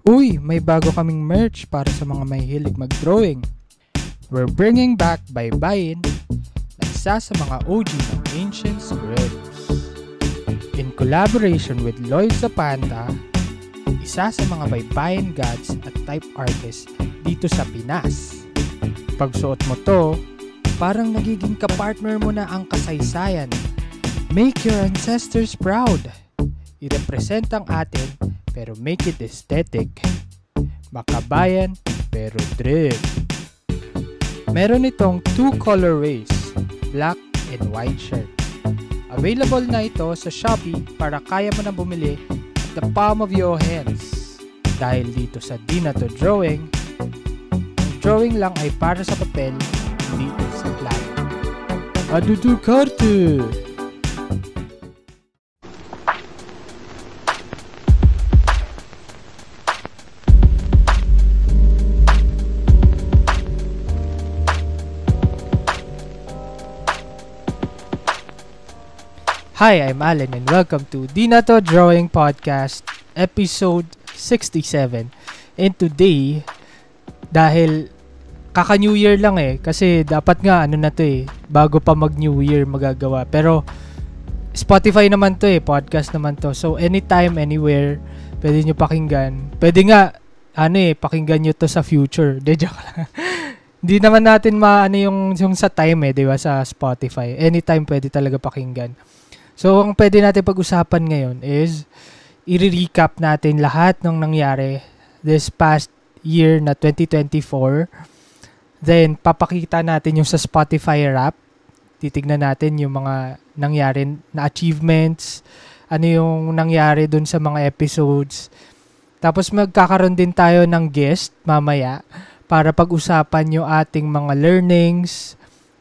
Uy, may bago kaming merch para sa mga mahilig mag-drawing. We're bringing back Baybayin na isa sa mga OG ng ancient scripts. In collaboration with Lloyd Zapanta, isa sa mga baybayin gods at type artists dito sa Pinas. Pagsuot mo to, parang nagiging kapartner mo na ang kasaysayan. Make your ancestors proud. I-represent ang atin pero make it aesthetic. Makabayan pero drip. Meron itong 2 colorways, black and white shirt. Available na ito sa Shopee para kaya mo na bumili at the palm of your hands. Dahil dito sa Di Na To Drawing, ang drawing lang ay para sa papel, hindi sa plano. Adudu karte! Hi, I'm Alan and welcome to Di Na To Drawing Podcast episode 67. And today, dahil kaka-New Year lang kasi dapat nga na to bago pa mag-New Year magagawa. Pero Spotify naman to podcast naman to. So anytime, anywhere, pwede nyo pakinggan. Pwede nga, pakinggan nyo to sa future. De, joke lang. Hindi naman natin yung sa time di ba, sa Spotify. Anytime pwede talaga pakinggan. So, ang pwede natin pag-usapan ngayon is i-recap natin lahat ng nangyari this past year na 2024. Then, papakita natin yung sa Spotify Wrap. Titignan natin yung mga nangyari na achievements, ano yung nangyari dun sa mga episodes. Tapos, magkakaroon din tayo ng guest mamaya para pag-usapan yung ating mga learnings,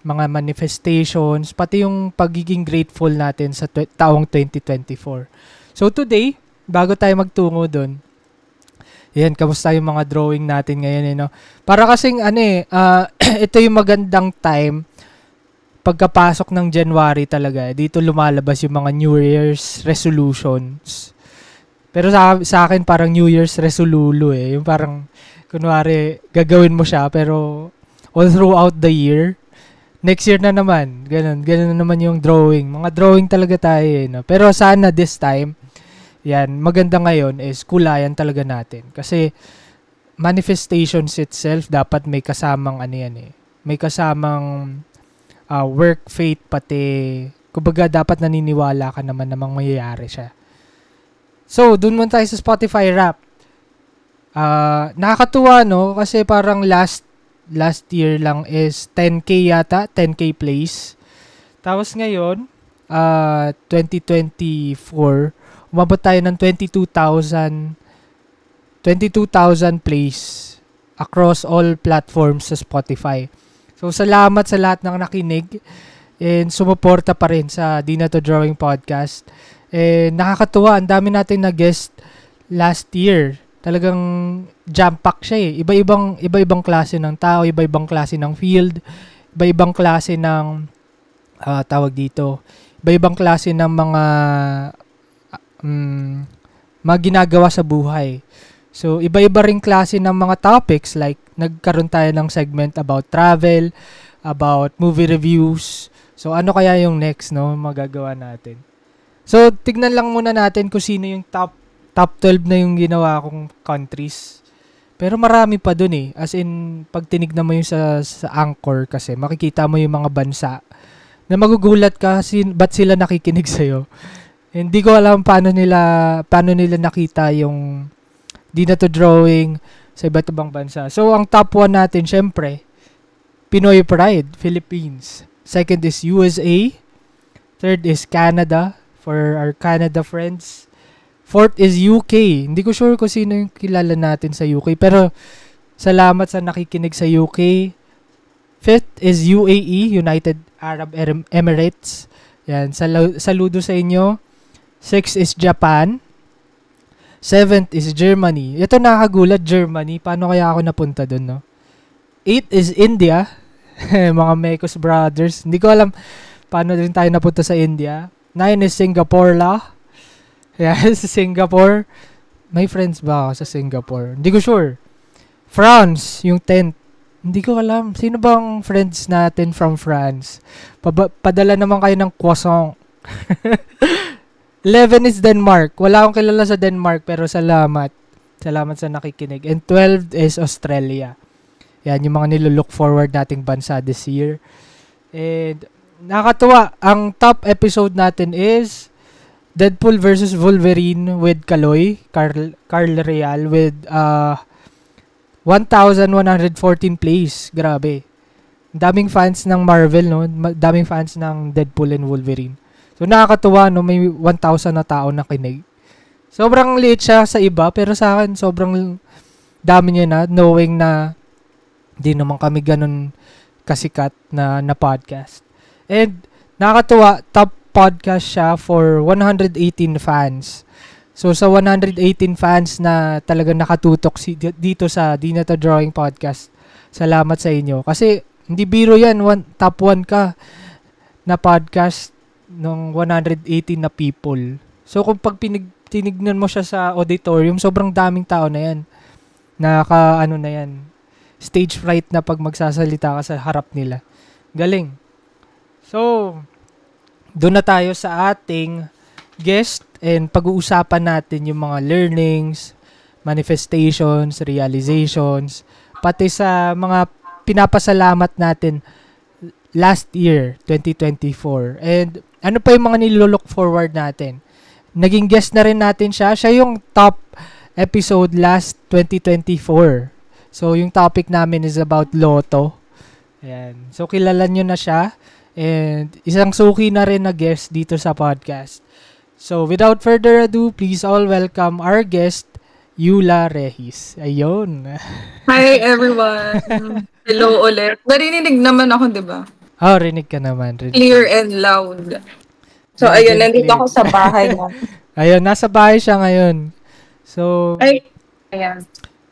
mga manifestations, pati yung pagiging grateful natin sa taong 2024. So today, bago tayo magtungo doon, kamusta yung mga drawing natin ngayon, Para kasing ito yung magandang time pagkapasok ng January talaga. Dito lumalabas yung mga New Year's resolutions. Pero sa akin parang New Year's resolulo yung parang kunwari gagawin mo siya pero all throughout the year. Next year na naman, ganun na naman yung drawing. Mga drawing talaga tayo Pero sana this time, maganda ngayon is kulayan talaga natin. Kasi manifestations itself dapat may kasamang may kasamang work, faith, pati kumbaga dapat naniniwala ka naman namang mayayari siya. So, dun muna tayo sa Spotify Wrap. Nakakatuwa kasi parang last year lang is 10K yata, 10K plays. Tapos ngayon, 2024, umabot tayo ng 22,000 plays across all platforms sa Spotify. So, salamat sa lahat ng nakinig and sumuporta pa rin sa Di Na To Drawing Podcast. Nakakatuwa, ang dami natin na guest last year. Talagang jam-pack siya Iba-ibang klase ng tao, iba-ibang klase ng field, iba-ibang klase ng iba-ibang klase ng mga ginagawa sa buhay. So, iba-iba ring klase ng mga topics like nagkaroon tayo ng segment about travel, about movie reviews. So, ano kaya yung next magagawa natin? So, tignan lang muna natin kung sino yung top 12 na yung ginawa kong countries. Pero marami pa dun As in, pag tinignan mo yung sa Anchor kasi, makikita mo yung mga bansa na magugulat ka ba't sila nakikinig sa'yo. Hindi ko alam paano nila nakita yung Di Na To Drawing sa iba't ibang bansa. So, ang top 1 natin, syempre, Pinoy Pride, Philippines. Second is USA. Third is Canada, for our Canada friends. Fourth is UK. Hindi ko sure kung sino yung kilala natin sa UK. Pero, salamat sa nakikinig sa UK. Fifth is UAE, United Arab Emirates. Saludo sa inyo. Sixth is Japan. Seventh is Germany. Ito nakakagulat, Germany. Paano kaya ako napunta dun, Eighth is India. Mga Mekos brothers. Hindi ko alam paano din tayo napunta sa India. 9 is Singapore. Sa Singapore. May friends ba ako sa Singapore? Hindi ko sure. France, yung tent. Hindi ko alam. Sino bang friends natin from France? Padala naman kayo ng croissant. 11 is Denmark. Wala akong kilala sa Denmark pero salamat. Salamat sa nakikinig. And 12 is Australia. Yan, yung mga nilook forward nating bansa this year. And nakakatuwa. Ang top episode natin is Deadpool versus Wolverine with Kaloy, Carl Real with 1,114 plays. Grabe. Daming fans ng Marvel, no? Daming fans ng Deadpool and Wolverine. So, nakakatuwa, no? May 1,000 na tao na kinig. Sobrang liit siya sa iba, pero sa akin, sobrang dami niya na, knowing na di naman kami ganun kasikat na podcast. And, nakakatuwa, top podcast siya for 118 fans. So, sa 118 fans na talagang nakatutok dito sa Di Na To Drawing Podcast, salamat sa inyo. Kasi, hindi biro yan. Top 1 ka na podcast ng 118 na people. So, kung pag tinignan mo siya sa auditorium, sobrang daming tao na yan. Na yan. Stage fright na pag magsasalita ka sa harap nila. Galing. So, doon na tayo sa ating guest and pag-uusapan natin yung mga learnings, manifestations, realizations, pati sa mga pinapasalamat natin last year, 2024. And ano pa yung mga nilolook forward natin? Naging guest na rin natin siya. Siya yung top episode last 2024. So, yung topic namin is about Lotto. Ayan. So, kilala nyo na siya. And isang suki na rin na guest dito sa podcast. So, without further ado, please all welcome our guest, Yula Rehis. Ayun. Hi, everyone. Hello ulit. Narinig naman ako, di ba? Oh, rinig ka naman. Clear and loud. So, ayun, nandito ako sa bahay mo. Ayun, nasa bahay siya ngayon. So, ayan.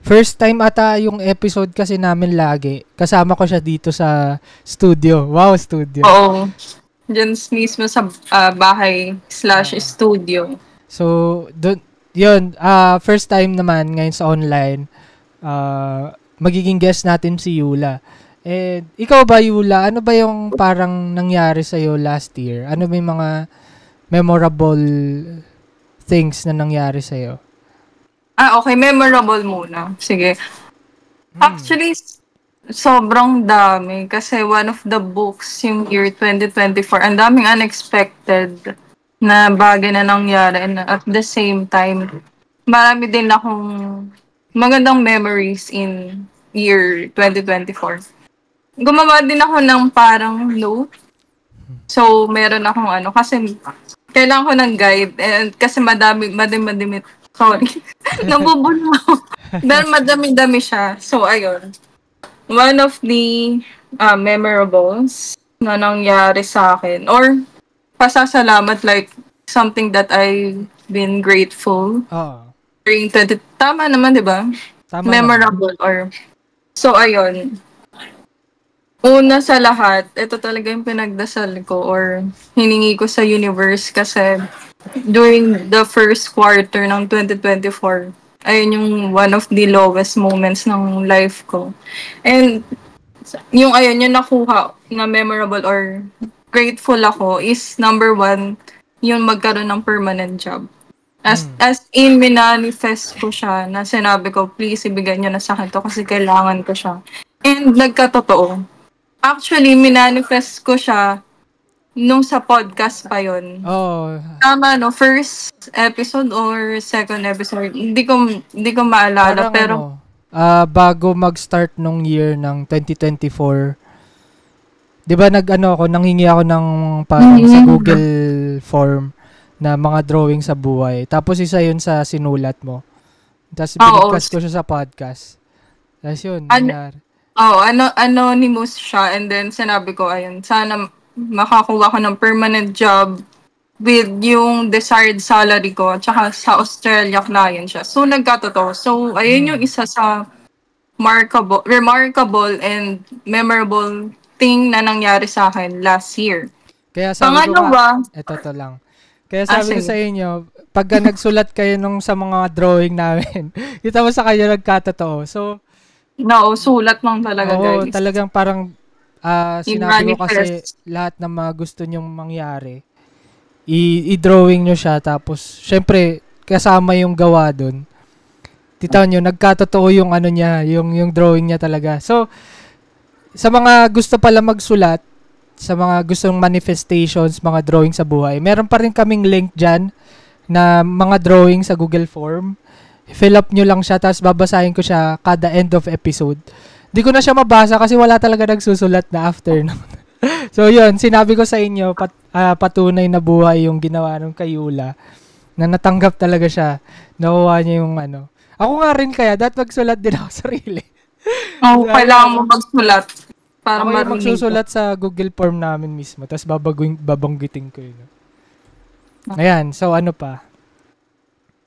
First time ata yung episode kasi namin lagi. Kasama ko siya dito sa studio. Wow, studio. Oo. Diyan mismo sa bahay/studio. So, yun, first time naman ngayon sa online, magiging guest natin si Yula. And ikaw ba, Yula, ano ba yung parang nangyari sa'yo last year? Ano ba yung mga memorable things na nangyari sa'yo? Okay, memorable muna. Sige. Actually, sobrang dami kasi one of the books yung year 2024, ang daming unexpected na bagay na nangyari and at the same time, marami din akong magandang memories in year 2024. Gumawa din ako ng parang note. So, meron akong kasi kailangan ko ng guide and kasi madami, sorry, nabubulong ako. Dahil madami-dami siya. So, ayun. One of the memorables na nangyari sa akin or pasasalamat, like something that I've been grateful during tama naman, di ba? Memorable naman. Or so ayun, una sa lahat, ito talaga yung pinagdasal ko or hiningi ko sa universe kasi during the first quarter ng 2024, ayun yung one of the lowest moments ng life ko. And yung nakuha na memorable or grateful ako is number 1, yung magkaroon ng permanent job. As in, minanifest ko siya na sinabi ko, please ibigay niyo na sa akin to kasi kailangan ko siya. And nagkatotoo. Actually, minanifest ko siya nung sa podcast pa yun. Oh. Tama, no? First episode or second episode? Hindi ko maalala. Parang pero bago mag-start nung year ng 2024, di ba nanghingi ako ng parang sa Google form na mga drawing sa buhay. Tapos isa yun sa sinulat mo. Tapos binigkas ko siya sa podcast. Tapos yun, nangyari. Anonymous siya. And then sinabi ko, ayun, sana makakuha ko ng permanent job with yung desired salary ko. Tsaka sa Australia client siya. So, nagkatotoo. So, ayun yung isa sa remarkable and memorable thing na nangyari sa akin last year. Kaya sabi ko ito lang. Kaya sabi ko sa inyo, pagka nagsulat kayo nung sa mga drawing namin, kita mo sa kanya nagkatotoo. So, No, sulat lang talaga, oo, guys. talagang parang sinabi ko kasi I-manifest. lahat ng mga gusto nyong mangyari, i-drawing nyo siya, tapos, syempre, kasama yung gawa dun. Titaw nyo, nagkatotoo yung ano niya, yung drawing niya talaga. So, sa mga gusto pala magsulat, sa mga gustong manifestations, mga drawing sa buhay, meron pa rin kaming link dyan na mga drawing sa Google Form. Fill up nyo lang siya, tapos babasahin ko siya kada end of episode. Di ko na siya mabasa kasi wala talaga nagsusulat na after. No? So, yun, sinabi ko sa inyo, patunay na buhay yung ginawa ng Kayula, na natanggap talaga siya. Nakuha niya yung ano. Ako nga rin kaya, dapat magsulat din ako sarili. Oh, Sabi kailangan ako, mo magsulat para ako yung marinig ko. magsusulat sa Google Form namin mismo, tapos babanggitin ko yun. Ayan, so ano pa?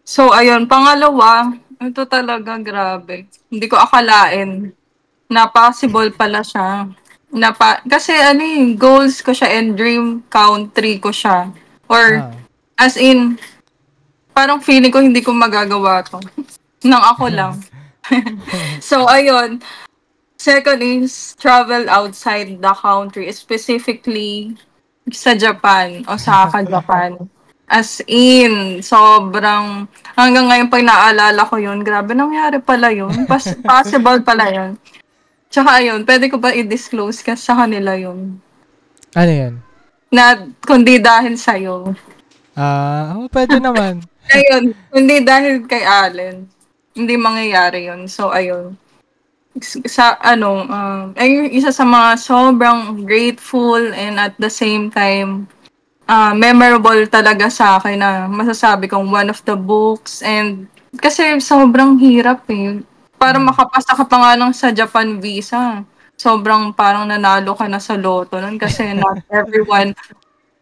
So, ayun, pangalawa, ito talaga grabe. Hindi ko akalain na possible pala siya. Kasi ano goals ko siya and dream country ko siya. Or, Ah. as in, parang feeling ko hindi ko magagawa to. Nang ako lang. So, ayun. Second is travel outside the country, specifically sa Japan, Osaka, Japan. As in, sobrang, hanggang ngayon pag naalala ko yun, grabe, nangyari pala yun. Possible pala yun. Tsaka ayun, pwede ko ba i-disclose ka sa kanila yun? Ano yan? Na, kundi dahil sa'yo. Pwede naman. Ayun, hindi dahil kay Allen. Hindi mangyayari yun. So, ayun. Ay isa sa mga sobrang grateful and at the same time, memorable talaga sa akin na masasabi kong one of the books and kasi sobrang hirap eh. Para makapasa ka pa nga lang sa Japan visa. Sobrang parang nanalo ka na sa loto nun kasi not everyone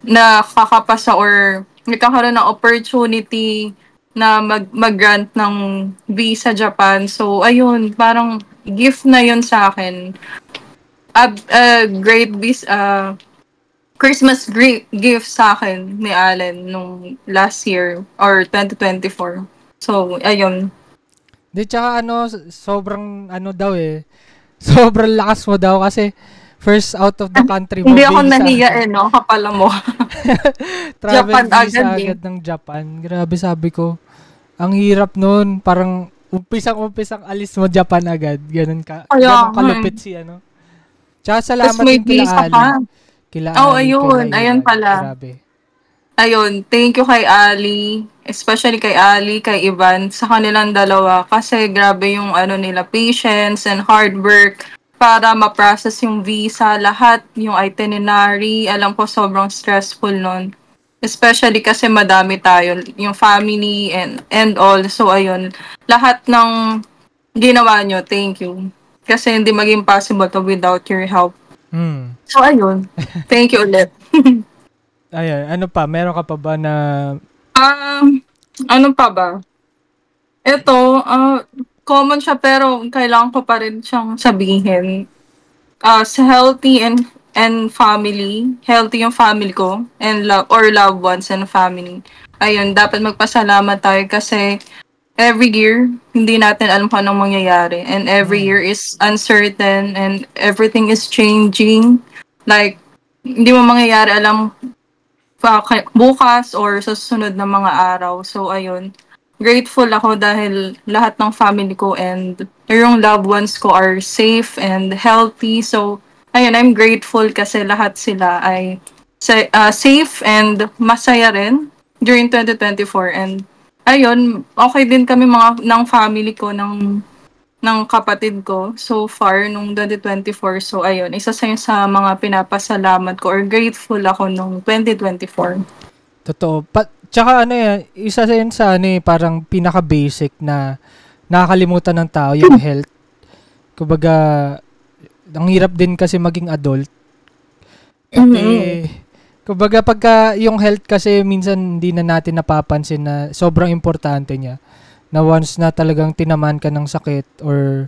na kakapasa or nagkakaroon ng opportunity na mag-grant ng visa Japan. So, ayun, parang gift na yun sa akin. A great Christmas gift sa akin ni Allen nung last year or 2024. So, ayun. Di, tsaka ano, sobrang ano daw eh. Sobrang lakas mo daw kasi first out of the country mo Hindi ako visa. nahiya no? Kapala mo. Travel Japan visa agad eh. agad ng Japan. Grabe, sabi ko. Ang hirap nun. Parang umpisang alis mo Japan agad. Ganun Kaya, kalupit si ano. Tsaka Tapos salamat may din kila visa Ali. pa. Kila Oh, Ali, ayun. kila Ayun Ivan. pala. Grabe. Ayun, thank you kay Ali, especially kay Ali, kay Ivan, sa kanilang dalawa. Kasi grabe yung ano nila, patience and hard work para ma-process yung visa, lahat, yung itinerary. Alam ko sobrang stressful nun. Especially kasi madami tayo, yung family and all. So ayun, lahat ng ginawa nyo, thank you. Kasi hindi maging possible to without your help. So ayun, thank you ulit. Ayan, ano pa? Meron ka pa ba na... Ano pa ba? Ito, common siya pero kailangan ko pa rin siyang sabihin. Sa healthy and family, healthy yung family ko and or loved ones and family. Ayun, dapat magpasalamat tayo kasi every year hindi natin alam kung anong mangyayari and every year is uncertain and everything is changing. Like hindi mo mangyayari alam bukas or sa susunod na mga araw. So ayun, grateful ako dahil lahat ng family ko and yung loved ones ko are safe and healthy. So, ayun, I'm grateful kasi lahat sila ay safe and masaya rin during 2024. And, ayun, okay din kami mga ng family ko, ng kapatid ko so far nung 2024. So, ayun, isa sa mga pinapasalamat ko or grateful ako nung 2024. Totoo. Tsaka ano yan, isa yun sa ano parang pinaka-basic na nakakalimutan ng tao, yung health. Kumbaga, ang hirap din kasi maging adult. Kumbaga pagka yung health kasi minsan hindi na natin napapansin na sobrang importante niya. Na once na talagang tinaman ka ng sakit or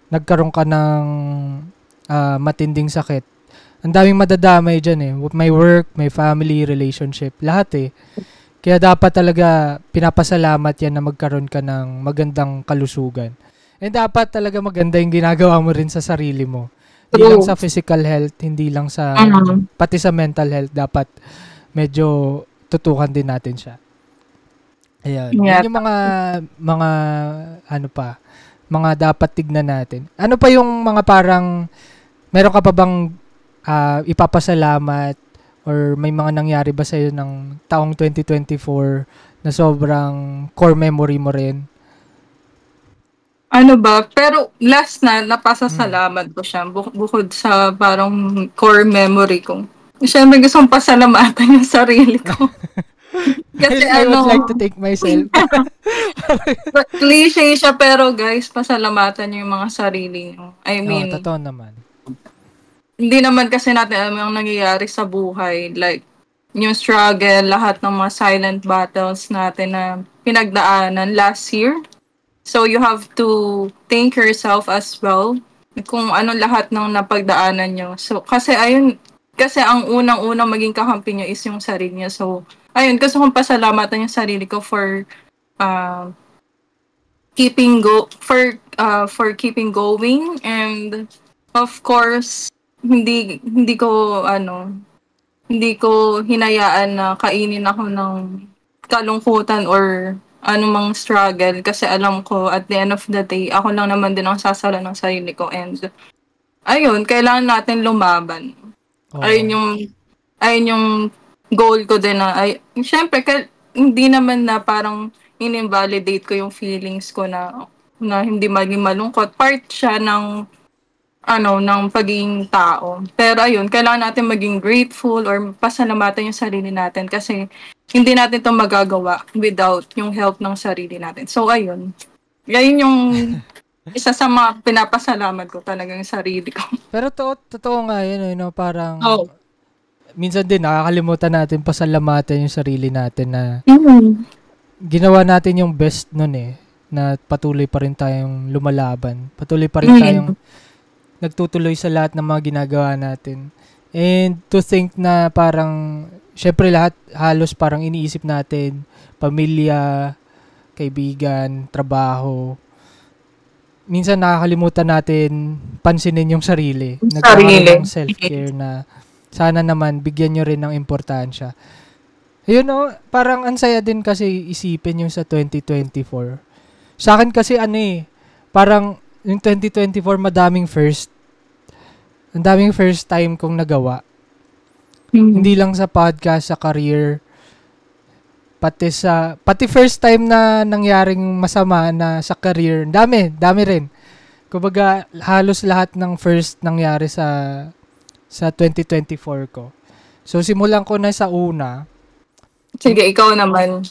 nagkaroon ka ng matinding sakit, ang daming madadamay dyan eh. May work, may family, relationship, lahat eh. Kaya dapat talaga pinapasalamat yan na magkaroon ka ng magandang kalusugan. And dapat talaga maganda yung ginagawa mo rin sa sarili mo. Hindi lang sa physical health, hindi lang sa, pati sa mental health, dapat medyo tutukan din natin siya. Ayan. Yeah. Yun yung mga, ano pa, mga dapat tignan natin. Ano pa yung mga parang, meron ka pa bang ipapasalamat or may mga nangyari ba sa'yo ng taong 2024 na sobrang core memory mo rin? Ano ba? Pero last na, napasasalamat ko siya. Bukod sa parang core memory ko. Siyempre gusto kong pasalamatan yung sarili ko. Kasi I would like to take myself. Cliche siya pero guys, pasalamatan niyo yung mga sarili niyo. I mean, totoo naman. Hindi naman kasi natin alam yung nangyayari sa buhay. Like, yung struggle, lahat ng mga silent battles natin na pinagdaanan last year. So, you have to thank yourself as well kung ano lahat ng napagdaanan nyo. So, kasi ang unang-unang maging kakampi nyo is yung sarili nyo. So, ayun, gusto kong pasalamatan yung sarili ko for for keeping going, and of course hindi ko hinayaan na kainin ako ng kalungkutan or anumang struggle, kasi alam ko at the end of the day ako lang naman din ang sasalo ng sarili ko, and ayun, kailangan natin lumaban. Ayun yung goal ko din na syempre hindi naman na parang in-invalidate ko yung feelings ko na hindi maging malungkot. Part siya ng pagiging tao. Pero ayun, kailangan natin maging grateful or pasalamatan yung sarili natin kasi hindi natin 'to magagawa without yung help ng sarili natin. So ayun. Ayun yung isa sa mga pinapasalamat ko talaga yung sarili ko. Pero totoo nga yun, parang minsan din nakakalimutan natin pasalamatan yung sarili natin na ginawa natin yung best nun na patuloy pa rin tayong lumalaban. Patuloy pa rin tayong nagtutuloy sa lahat ng mga ginagawa natin. And to think na parang, syempre lahat halos parang iniisip natin, pamilya, kaibigan, trabaho. Minsan nakakalimutan natin pansinin yung sarili. Nagkakaroon ng self-care na sana naman bigyan nyo rin ng importansya. Yun parang ansaya din kasi isipin yung sa 2024. Sa akin kasi parang yung 2024 madaming first. Ang daming first time kong nagawa. Hindi lang sa podcast, sa career, pati first time na nangyaring masama na sa career. Dami rin. Kumbaga halos lahat ng first nangyari sa 2024 ko. So simulan ko na sa una. Sige, ikaw naman.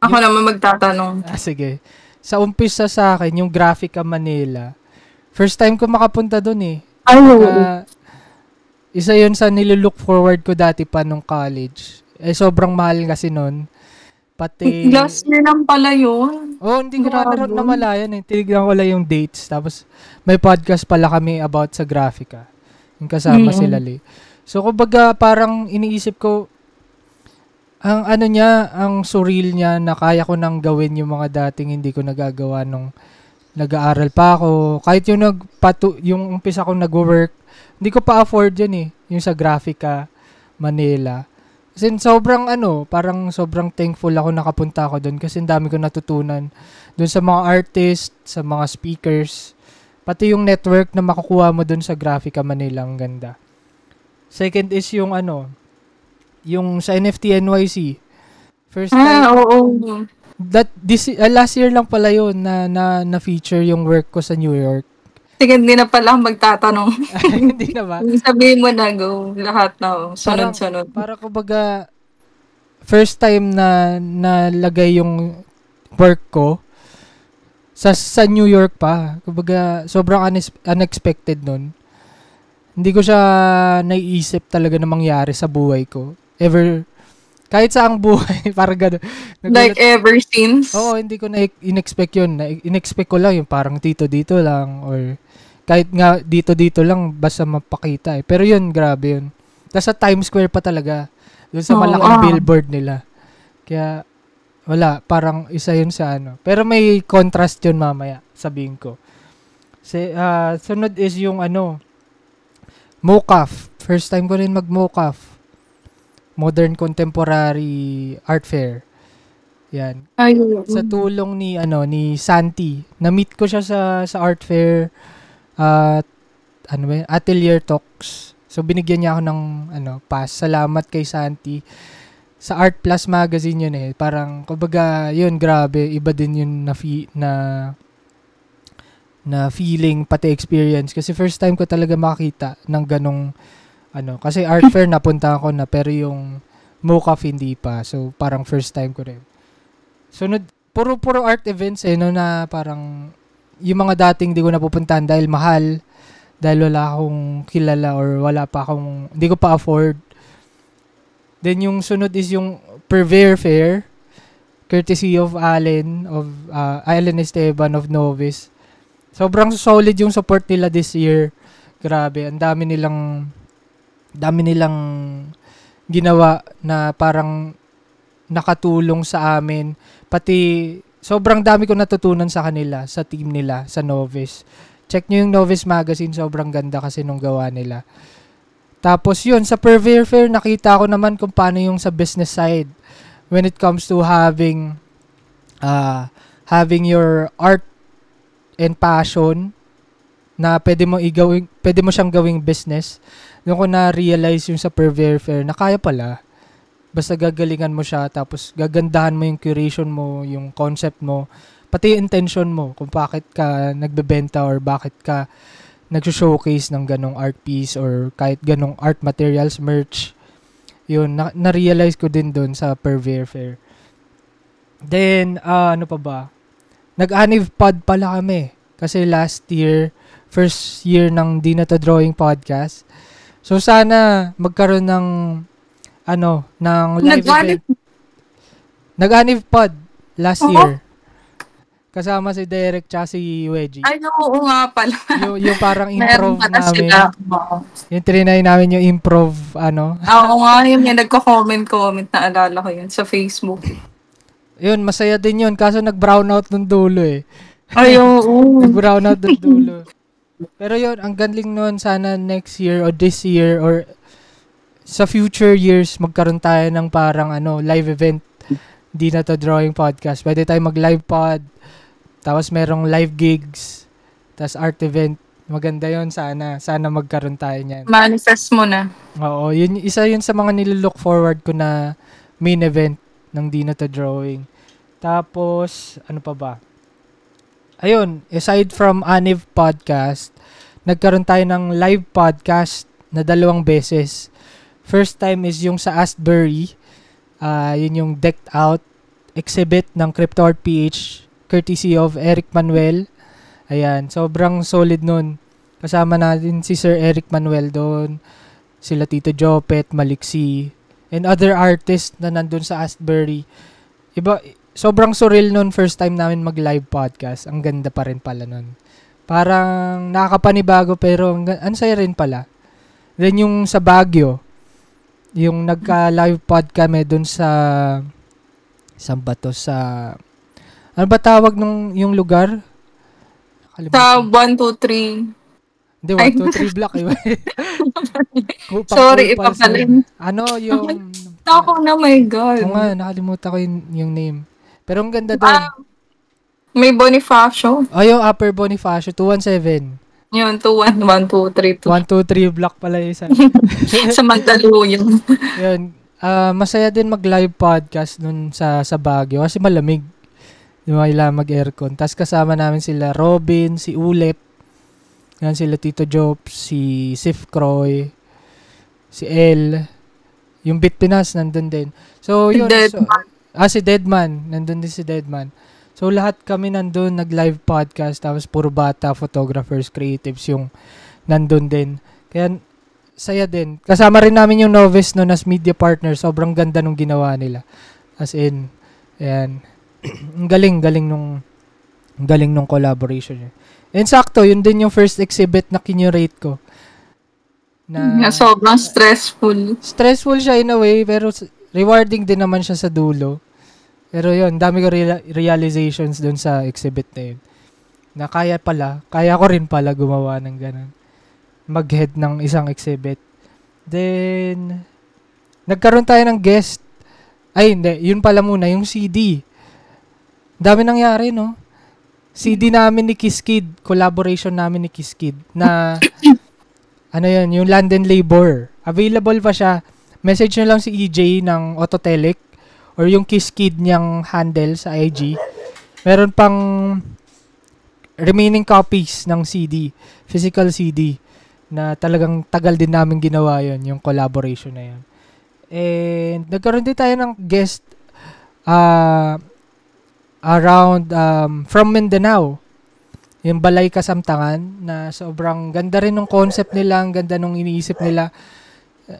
Ako naman magtatanong. Sige. Sa umpisa sa akin, yung Grafica Manila. First time ko makapunta doon isa yun sa nilulook forward ko dati pa nung college. Sobrang mahal kasi noon. Pati... Last year lang pala yun. Hindi ko namalayan. Tinignan ko lang yung dates. Tapos may podcast pala kami about sa Grafica. Yung kasama sila Lee. So, kumbaga parang iniisip ko, ang surreal niya na kaya ko nang gawin yung mga dating hindi ko nagagawa nung nag-aaral pa ako. Kahit yung umpisa kong nag-work, hindi ko pa afford yun yung sa Grafica Manila. Kasi parang sobrang thankful ako nakapunta ako doon kasi ang dami ko natutunan doon sa mga artists, sa mga speakers, pati yung network na makukuha mo doon sa Grafica Manila, ang ganda. Second is yung yung sa NFT NYC. First time. Last year lang pala yun na feature yung work ko sa New York. Sige, hindi na pala magtatanong. Hindi na ba? Sabihin mo na, go. Lahat na. Sunod-sunod. Para kumbaga, first time na nalagay yung work ko sa New York pa. Kumbaga, sobrang unexpected nun. Hindi ko siya naiisip talaga na mangyari sa buhay ko. Ever, kahit sa ang buhay, parang gano'n. Like ever since? Oo, hindi ko in-expect yun. In-expect ko lang yung parang dito lang or kahit nga dito lang basta mapakita Pero yun, grabe yun. Tapos sa Times Square pa talaga. Doon sa malaking billboard nila. Kaya, wala. Parang isa yun sa ano. Pero may contrast yun mamaya, sabihin ko. Sunod is yung MOCAF. First time ko rin mag-MOCAF. Modern Contemporary Art Fair. Yan. Sa tulong ni Santi. Na-meet ko siya sa art fair at Atelier Talks. So binigyan niya ako ng pass. Salamat kay Santi. Sa Art Plus magazine yun eh. Parang kumbaga yun, grabe, iba din yun na feeling pati experience kasi first time ko talaga makita ng ganong kasi art fair napunta ako na pero yung MOCAF hindi pa. So parang first time ko rin. Sunod, puro art events na parang yung mga dating di ko napupuntahan dahil mahal, dahil wala akong kilala or wala pa akong, hindi ko pa afford. Then yung sunod is yung Purveyor Fair, courtesy of Allen Esteban of Novice. Sobrang solid yung support nila this year. Grabe, ang dami nilang ginawa na parang nakatulong sa amin. Pati, sobrang dami ko natutunan sa kanila, sa team nila, sa Novice. Check nyo yung Novice magazine, sobrang ganda kasi nung gawa nila. Tapos yun, sa Purveyor Fair, nakita ko naman kung paano yung sa business side. When it comes to having your art and passion na pwede mo siyang gawing business. Doon ko na-realize yung sa Purveyor Fair na kaya pala. Basta gagalingan mo siya, tapos gagandahan mo yung curation mo, yung concept mo, pati yung intention mo kung bakit ka nagbebenta or bakit ka nag-showcase ng ganong art piece or kahit ganong art materials, merch. Yun, na-realize ko din doon sa Purveyor Fair. Then, ano pa ba? Nag-Aniv Pod pala kami. Kasi last year, first year ng Di Na To Drawing podcast. So, sana magkaroon ng live event. Nag-Aniv Pod last year. Kasama si Derek tsaka si Wedgie. Ay, oo nga pala. yung parang improv namin. Yung trinay namin yung improv, Oo nga, yung nagko-comment na alala ko yun sa Facebook. Yun, masaya din yun. Kaso nag-brownout nung dulo eh. Ay, oo. Nag-brownout nung dulo. Pero yun, ang galing nun. Sana next year or this year or sa future years, magkaroon tayo ng parang live event. Di Na To Drawing podcast. Pwede tayo mag-live pod. Tapos merong live gigs. Tapos art event. Maganda yun sana. Sana magkaroon tayo niyan. Manifest mo na. Oo. Isa yun sa mga nililook forward ko na main event ng Di Na To Drawing. Tapos, ano pa ba? Ayun, aside from Aniv Podcast, nagkaroon tayo ng live podcast na 2 beses. First time is yung sa Astbury. Yun yung decked out exhibit ng CryptoArt PH courtesy of Eric Manuel. Ayan, sobrang solid nun. Kasama natin si Sir Eric Manuel doon. Sila Tito Jopet, Maliksi, and other artists na nandun sa Astbury. Sobrang surreal nun first time namin mag-live podcast. Ang ganda pa rin pala nun. Parang nakakapanibago pero ang saya rin pala. Then yung sa Baguio, yung nagka-live pod kami dun sa saan ba to? Ano ba tawag nung yung lugar? Sa 123. Hindi, 123 block. Sorry, ipa pala. Yung... Ako na, my God. Oo nga, nakalimutan ko yung name. Pero ang ganda doon. May Bonifacio. Yung Upper Bonifacio, 217. Yun, 211, 123. 123 block pala yung isa. Sa Magdaluyong. Yun. Masaya din mag-live podcast nun sa Baguio kasi malamig. Yung kailangan mag-aircon. Tapos kasama namin sila Robin, si Ulep, yan sila Tito Jobs, si Sif Croy, si El, yung Bit Pinas nandun din. So, yun. Si Deadman. Nandun din si Deadman. So, lahat kami nandun, nag-live podcast, tapos puro bata, photographers, creatives yung nandun din. Kaya, saya din. Kasama rin namin yung Novice no, as media partner. Sobrang ganda nung ginawa nila. As in, ayan. Ang galing nung collaboration niya. And sakto, yun din yung first exhibit na kinurate ko. Na sobrang stressful. Stressful siya in a way, pero rewarding din naman siya sa dulo. Pero yun, dami ko realizations dun sa exhibit na yun. Na kaya ko rin pala gumawa ng ganun. Mag-head ng isang exhibit. Then, nagkaroon tayo ng guest. Ay, hindi. Yun pala muna, yung CD. Dami nangyari, no? CD namin ni Kiss Kid. Collaboration namin ni Kiss Kid. Na, ano yun, yung London Labor. Available pa siya. Message nyo lang si EJ ng Autotelic or yung Kiss Kid niyang handle sa IG. Meron pang remaining copies ng CD. Physical CD. Na talagang tagal din namin ginawa yun, yung collaboration na yun. And nagkaroon din tayo ng guest around from Mindanao. Yung Balay Kasamtangan na sobrang ganda rin ng concept nila, ang ganda nung iniisip nila.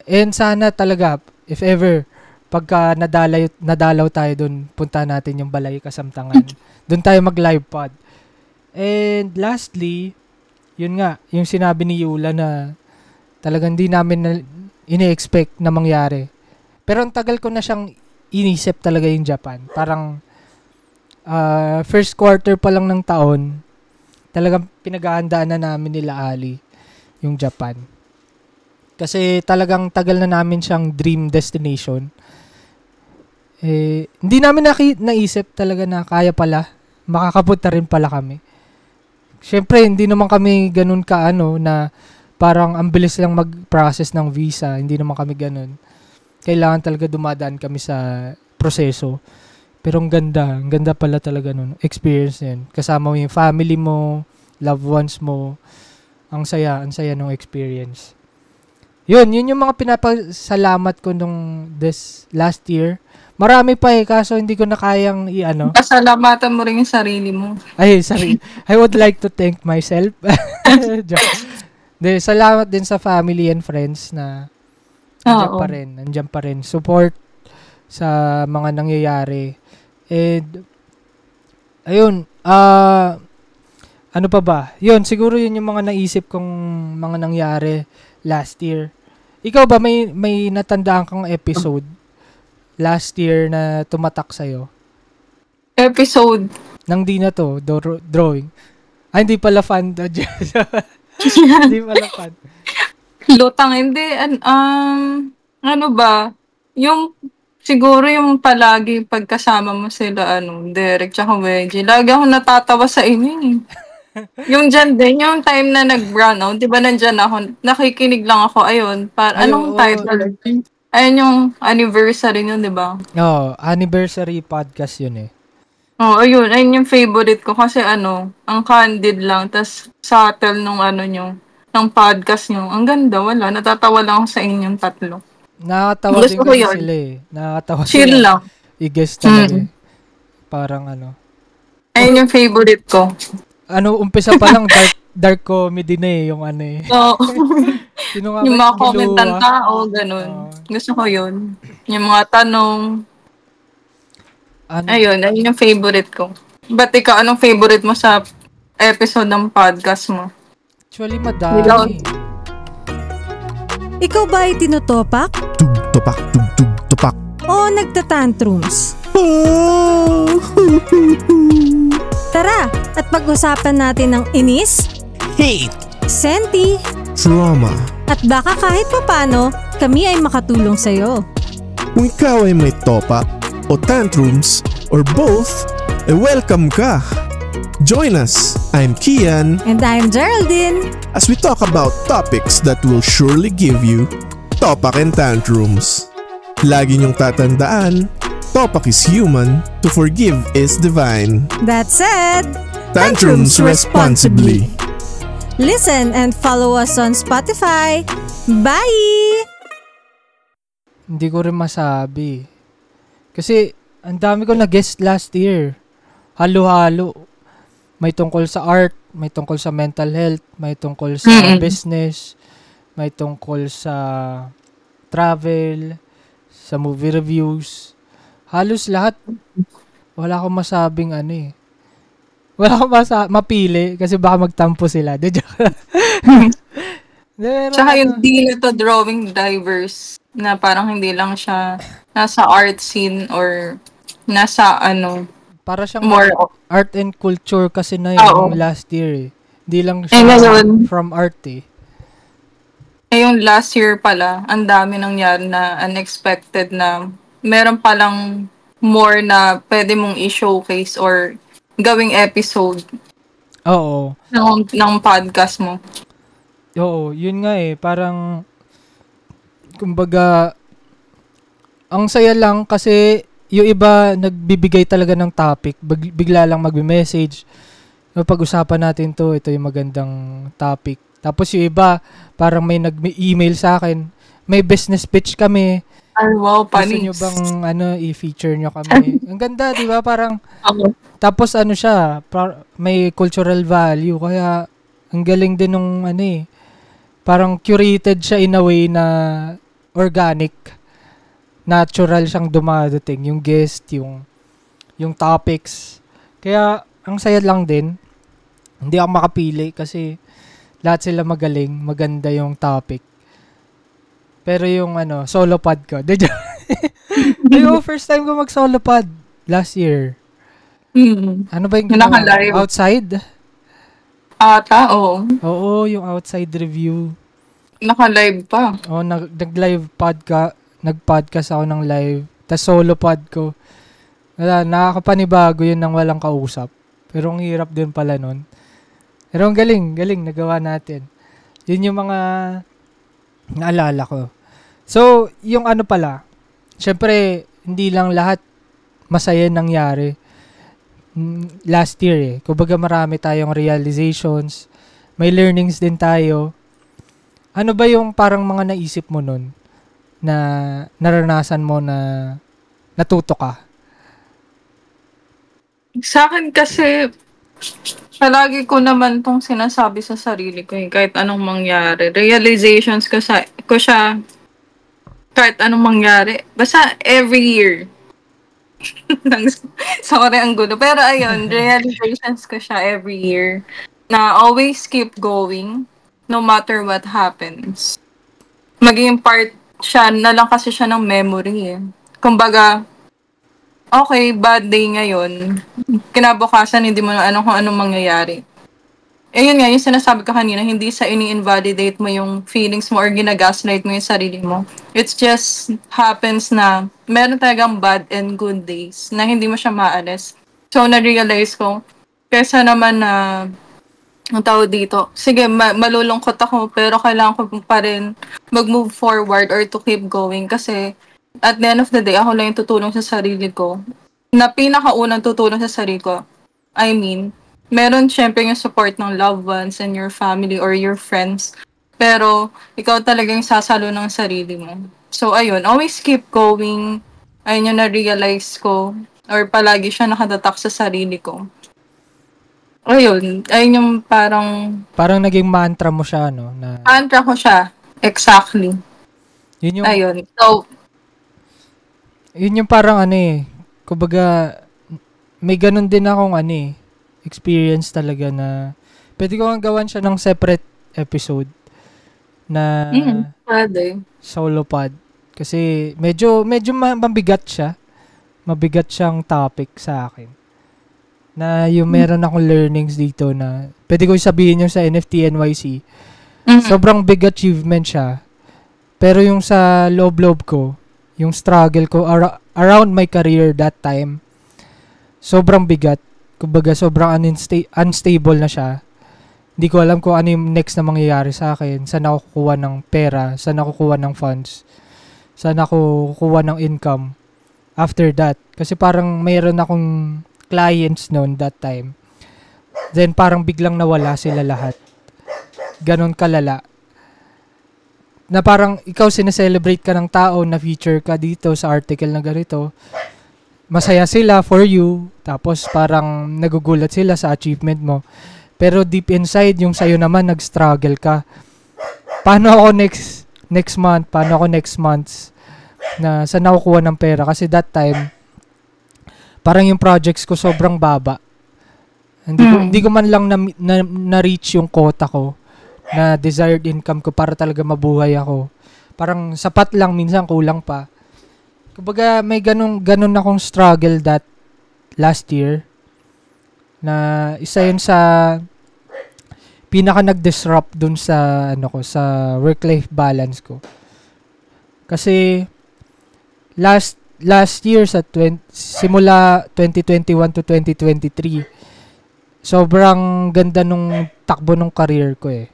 And sana talaga, if ever, pagka nadalaw tayo dun, punta natin yung Balay Kasamtangan. Dun tayo mag-live pod. And lastly, yun nga, yung sinabi ni Yula na talagang di namin ini-expect na mangyari. Pero ang tagal ko na siyang inisip talaga yung Japan. Parang first quarter pa lang ng taon, talagang pinag-aandaan na namin nila Ali yung Japan. Kasi talagang tagal na namin siyang dream destination. Hindi namin naisip talaga na kaya pala, makakapunta rin pala kami. Siyempre, hindi naman kami ganun na parang ang bilis lang mag-process ng visa. Hindi naman kami ganun. Kailangan talaga dumadaan kami sa proseso. Pero ang ganda pala talaga nun. Experience yun. Kasama mo yung family mo, loved ones mo. Ang saya nung experience. Yun yung mga pinapasalamat ko nung this last year. Marami pa kaso hindi ko na kayang Pasalamatan mo rin yung sarili mo. Ay, sorry. I would like to thank myself. Salamat din sa family and friends na nandiyan pa rin. Support sa mga nangyayari. And, ayun, ano pa ba? Yun, siguro yun yung mga naisip kong mga nangyari last year. Ikaw ba, may natandaan kang episode last year na tumatak sa'yo? Episode? Nang di na to, drawing. Ay, hindi pala fan to. Hindi pala fan. Lutang, hindi. Ano ba? Siguro yung palagi pagkasama mo sila, Derek tsaka Wedgie. Lagi ako natatawa sa inyo eh. Yung dyan din, yung time na nag-brownout, di ba nandyan ako, nakikinig lang ako, ayun. Anong title? Ayun yung anniversary yun, di ba? Oo, anniversary podcast yun eh. Oo, ayun yung favorite ko kasi ang candid lang, tas subtle nung ng podcast nyo. Ang ganda, wala. Natatawa lang ako sa inyong tatlo. Nakakatawa din kasi sila eh. Nakakatawa chill sila. lang. I-guess talaga eh. Parang Ayun yung favorite ko. Umpisa pa lang dark comedy na eh, yung Oo. Yung mga comment ng tao, ganun. Gusto ko yun. Yung mga tanong. Ayun yung favorite ko. Ba't ikaw, anong favorite mo sa episode ng podcast mo? Actually, madami. Ikaw ba ay tinutopak? Tug-tupak, tug-tug-tupak. O nagtatantrums? Tara, at pag-usapan natin ng inis, Hate, senti, trauma. at baka kahit papano, kami ay makatulong sa'yo. Kung ikaw ay may topak o tantrums or both, welcome ka. Join us. I'm Kian. And I'm Geraldine. As we talk about topics that will surely give you topak and tantrums. Lagi niyong tatandaan, topak is human, to forgive is divine. That said, Tantrums responsibly. Listen and follow us on Spotify. Bye! Hindi ko rin masabi. Kasi, ang dami ko na-guest last year. Halo-halo. May tungkol sa art, may tungkol sa mental health, may tungkol sa business, may tungkol sa travel, sa movie reviews. Halos lahat. Wala akong masabing Wala akong mapili kasi baka magtampo sila. Tsaka yung di na to drawing diverse na parang hindi lang siya nasa art scene or nasa Para siyang more art and culture kasi na Oo. yung last year eh. Hindi lang ngayon, siya from art eh. yung last year pala, ang dami nangyari na unexpected na meron palang more na pwede mong i-showcase or gawing episode Oo. ng podcast mo. Oo, yun nga eh. Parang, kumbaga, ang saya lang kasi yung iba nagbibigay talaga ng topic. Bigla lang magme-message. Pag-usapan natin to, ito yung magandang topic. Tapos yung iba, parang may nag-email sa akin. May business pitch kami. Ay, wow, Gusto panis. nyo bang i-feature nyo kami? Ang ganda, di ba? Parang, Ako. tapos siya, may cultural value. Kaya, ang galing din nung parang curated siya in a way na organic. Natural siyang dumadating. Yung guest, yung topics. Kaya, ang saya lang din. Hindi ako makapili kasi lahat sila magaling. Maganda yung topic. Pero yung solo pod ko. First time ko mag-solo pod last year. Ano ba yung Naka-live. Outside? Ata, oo. Oo, yung outside review. Naka-live pa. Oo, nag-live podcast. Nag-podcast ako ng live. Tas solo pod ko. Wala, nakakapanibago yun nang walang kausap. Pero ang hirap din pala nun. Pero ang galing, nagawa natin. Yun yung mga naalala ko. So, yung pala, syempre, hindi lang lahat masaya nangyari last year eh. Kumbaga marami tayong realizations, may learnings din tayo. Ano ba yung parang mga naisip mo nun na naranasan mo na natuto ka? Sa akin kasi, palagi ko naman tong sinasabi sa sarili ko kahit anong mangyari. Realizations ko siya kahit anong mangyari. Basta every year. Sorry, ang gulo. Pero ayun, realizations ko siya every year. Na always keep going no matter what happens. Maging part siya na lang kasi siya ng memory eh. Kumbaga, okay, bad day ngayon. Kinabukasan, hindi mo na kung anong mangyayari. Eh yun nga, yung sinasabi ko kanina, hindi sa ini-invalidate mo yung feelings mo or ginagaslight mo yung sarili mo. It just happens na meron talagang bad and good days na hindi mo siya maalis. So, na-realize ko, kesa naman na ang tawag dito, sige, malulungkot ako, pero kailangan ko pa rin mag-move forward or to keep going kasi at the end of the day, ako lang yung tutulong sa sarili ko. Na pinakaunang tutulong sa sarili ko, I mean, meron syempre yung support ng loved ones and your family or your friends. Pero, ikaw talaga yung sasalo ng sarili mo. So, ayun, always keep going. Ayun yung na-realize ko. Or palagi siya nakadatak sa sarili ko. Ayun yung parang naging mantra mo siya, no? Na, mantra ko siya. Exactly. Yun yung, ayun. So, yun yung parang kumbaga, may ganun din akong experience talaga na pwede ko nga gawan siya ng separate episode na solo pod. Kasi medyo mabigat siya. Mabigat siyang topic sa akin. Na yung meron akong learnings dito na pwede ko sabihin yung sa NFT NYC. Sobrang big achievement siya. Pero yung sa loob-loob ko, yung struggle ko around my career that time, sobrang bigat. Kumbaga, sobrang unstable na siya. Hindi ko alam kung ano yung next na mangyayari sa akin. Saan ako kukuha ng pera? Saan ako kukuha ng funds? Saan ako kukuha ng income? After that. Kasi parang mayroon akong clients noon that time. Then parang biglang nawala sila lahat. Ganon kalala. Na parang ikaw sineselebrate ka ng tao na feature ka dito sa article na ganito. Masaya sila for you, tapos parang nagugulat sila sa achievement mo. Pero deep inside, yung sa'yo naman, nag-struggle ka. Paano ako next month? Paano ako next month? Na saan ako kuha ng pera? Kasi that time, parang yung projects ko sobrang baba. Hindi ko man lang na-reach yung quota ko na desired income ko para talaga mabuhay ako. Parang sapat lang, minsan kulang pa. Kumbaga, may ganun akong struggle that last year na isa yun sa pinaka nag-disrupt dun sa sa work-life balance ko. Kasi last year simula 2021 to 2023, sobrang ganda nung takbo nung career ko eh.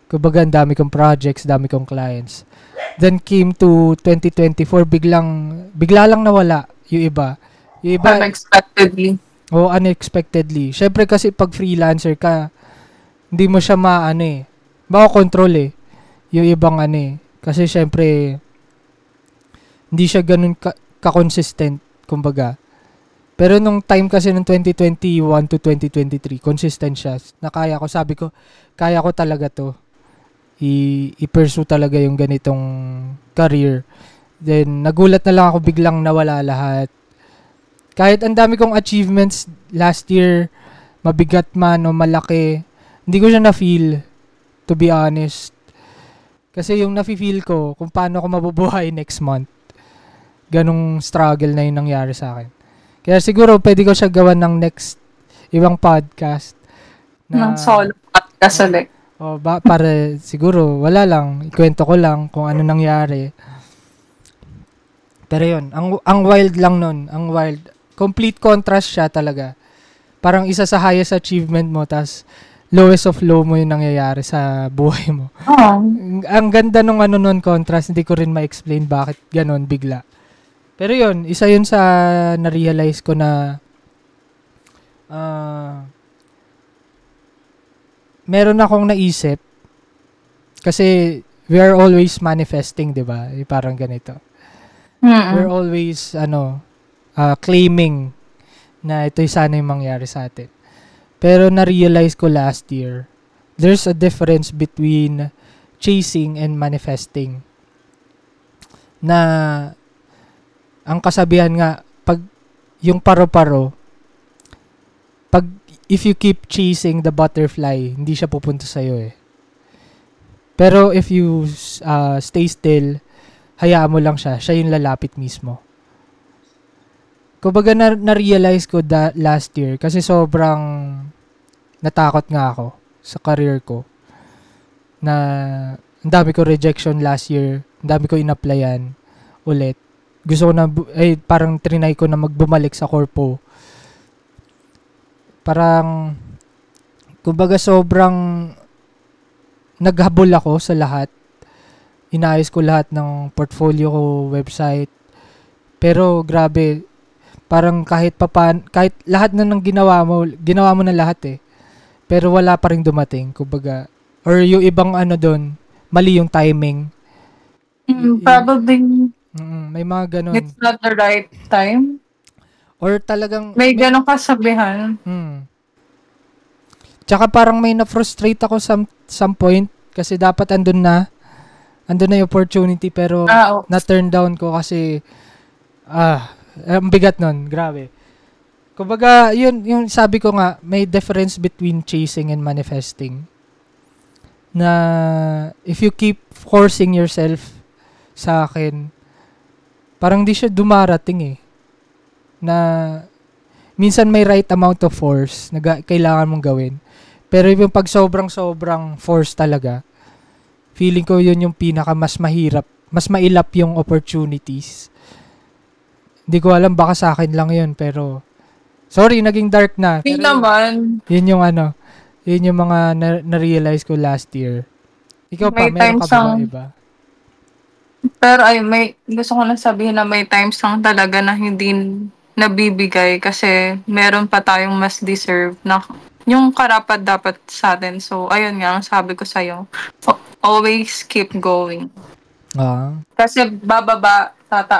Kumbaga, dami kong projects, dami kong clients. Then came to 2024, bigla lang nawala yung iba. Yung iba Unexpectedly. Unexpectedly. Syempre kasi pag freelancer ka, hindi mo siya mako-control eh. Yung ibang Kasi syempre, hindi siya ganun ka-consistent, kumbaga. Pero nung time kasi ng 2021 to 2023, consistent siya. Sabi ko, kaya ko talaga to. I-pursue talaga yung ganitong career. Then, nagulat na lang ako biglang nawala lahat. Kahit ang dami kong achievements last year, mabigat man o malaki, hindi ko siya na-feel, to be honest. Kasi yung na-feel ko, kung paano ako mabubuhay next month. Ganong struggle na yung nangyari sa akin. Kaya siguro, pwede ko siya gawan ng next ibang podcast. Ng solo podcast ulit. Para siguro, wala lang. Ikwento ko lang kung ano nangyari. Pero yun, ang wild lang nun. Ang wild. Complete contrast siya talaga. Parang isa sa highest achievement mo, tas lowest of low mo yung nangyayari sa buhay mo. Ang ganda nung nun contrast. Hindi ko rin ma-explain bakit ganon bigla. Pero yun, isa yun sa na-realize ko na meron akong naisip kasi we are always manifesting, 'di ba? Parang ganito. We're always claiming na ito'y sana yung mangyari sa atin. Pero na-realize ko last year, there's a difference between chasing and manifesting. Na ang kasabihan nga, pag yung paro-paro, if you keep chasing the butterfly, hindi siya pupunta sa'yo eh. Pero if you stay still, hayaan mo lang siya yung lalapit mismo. Kumbaga na-realize ko last year kasi sobrang natakot nga ako sa career ko. Na ang dami ko rejection last year, ang dami ko in-applyan ulit. Gusto ko na, parang trinay ko na magbumalik sa corpo. Parang, kumbaga sobrang naghabol ako sa lahat. Inayos ko lahat ng portfolio ko, website. Pero grabe, parang kahit lahat na ng ginawa mo na lahat eh. Pero wala pa rin dumating, kumbaga. Or yung ibang doon, mali yung timing. Probably, may mga ganun. it's not the right time. Or talagang May ganong kasabihan. Tsaka parang may na-frustrate ako some point kasi dapat andun na yung opportunity pero na-turn down ko kasi ang bigat nun, grabe. Kumbaga, yun yung sabi ko nga, may difference between chasing and manifesting. Na if you keep forcing yourself sa akin, parang di siya dumarating eh. Na minsan may right amount of force na kailangan mong gawin. Pero yung pag sobrang force talaga, feeling ko yun yung pinaka mas mahirap, mas mailap yung opportunities. Hindi ko alam, baka sa akin lang yun, pero sorry, naging dark na. Hindi naman. Yun yung yun yung mga na-realize ko last year. Ikaw pa, meron ka ba iba? Pero gusto ko lang sabihin na may times lang talaga na hindi nabibigay kasi meron pa tayong mas deserve na yung karapat dapat sa atin. So, ayun nga, ang sabi ko sa'yo, always keep going. Kasi bababa at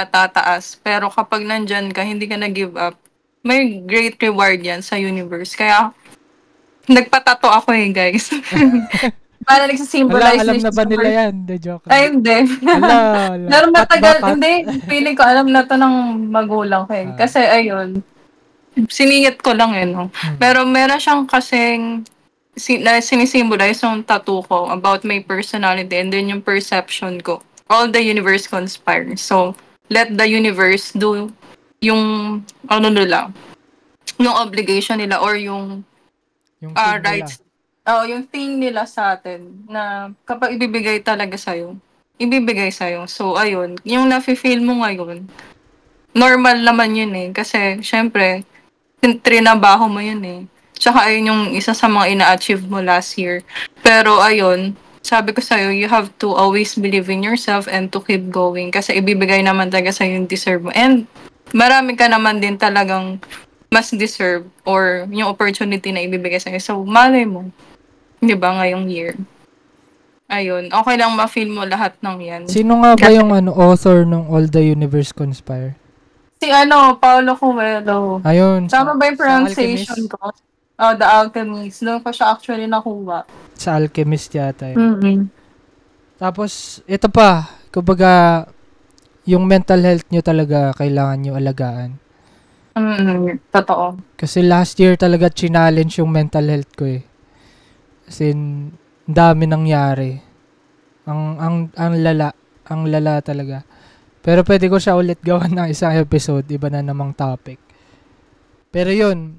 tataas. Pero kapag nandyan ka, hindi ka na-give up, may great reward yan sa universe. Kaya, nagpatato ako guys. Para nagsisimbolize. Alam na ba nila yan? De joke. Ay, hindi. Pero matagal, hindi. Feeling ko alam na to ng magulang ko Kasi, ayun, siningit ko lang no? Pero meron siyang kasing sinisimbolize yung tattoo ko about my personality and then yung perception ko all the universe conspires. So, let the universe do yung, yung obligation nila or yung Yung thing nila. rights. Yung thing nila sa atin na kapag ibibigay talaga sa'yo, ibibigay sa'yo. So, ayun, yung nafe-feel mo ngayon, normal naman yun eh. Kasi, syempre, trinabaho mo yun eh. Tsaka ayun yung isa sa mga ina-achieve mo last year. Pero ayun, sabi ko sa'yo, you have to always believe in yourself and to keep going. Kasi ibibigay naman talaga sa'yo yung deserve mo. And marami ka naman din talagang mas deserve or yung opportunity na ibibigay sa'yo. So, malay mo. Di ba, ngayong year. Ayun, okay lang ma-feel mo lahat ng yan. Sino nga ba yung author ng All the Universe Conspire? Si Paulo Coelho. Ayun. Tama ba yung pronunciation Alchemist? ko? The Alchemist. Doon ko siya actually nakuha. Sa Alchemist yata. Mm-hmm. Tapos, ito pa. Kumbaga, yung mental health nyo talaga kailangan nyo alagaan. Totoo. Kasi last year talaga challenge yung mental health ko eh. As in, dami nangyari. Ang lala talaga. Pero pwede ko siya ulit gawan ng isang episode, iba na namang topic. Pero yun,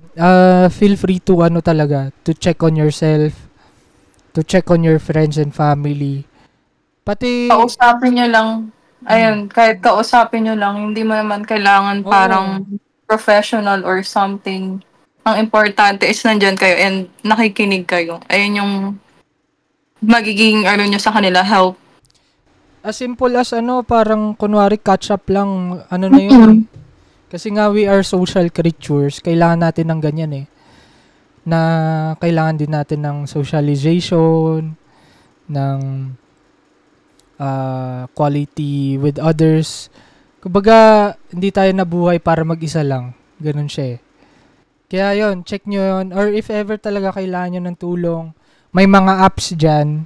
feel free to to check on yourself, to check on your friends and family. Pati kausapin nyo lang. Ayun, kahit kausapin nyo lang, hindi mo naman kailangan parang professional or something. Ang importante is nandyan kayo and nakikinig kayo. Ayun yung magiging nyo sa kanila, help. As simple as parang kunwari catch up lang, na yun eh. Kasi nga we are social creatures, kailangan natin ng ganyan eh. Na kailangan din natin ng socialization, ng quality with others. Kumbaga, hindi tayo nabuhay para mag-isa lang. Ganun siya eh. Kaya yun, check nyo yun. Or if ever talaga kailangan nyo ng tulong, may mga apps dyan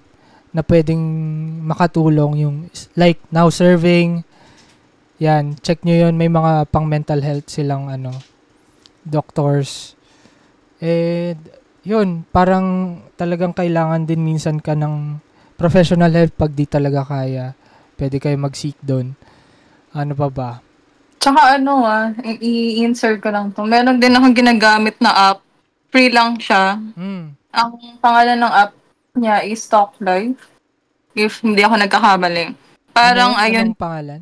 na pwedeng makatulong. Yung like Now Serving. Yan, check nyo yun. May mga pang mental health silang doctors. And yun, parang talagang kailangan din minsan ka ng professional help pag di talaga kaya. Pwede kayo mag-seek doon. Ano pa ba? Tsaka i-insert ko lang to. Meron din akong ginagamit na app. Free lang siya. Ang pangalan ng app niya is Talk Life. If hindi ako nagkakamali. Parang Anong pangalan?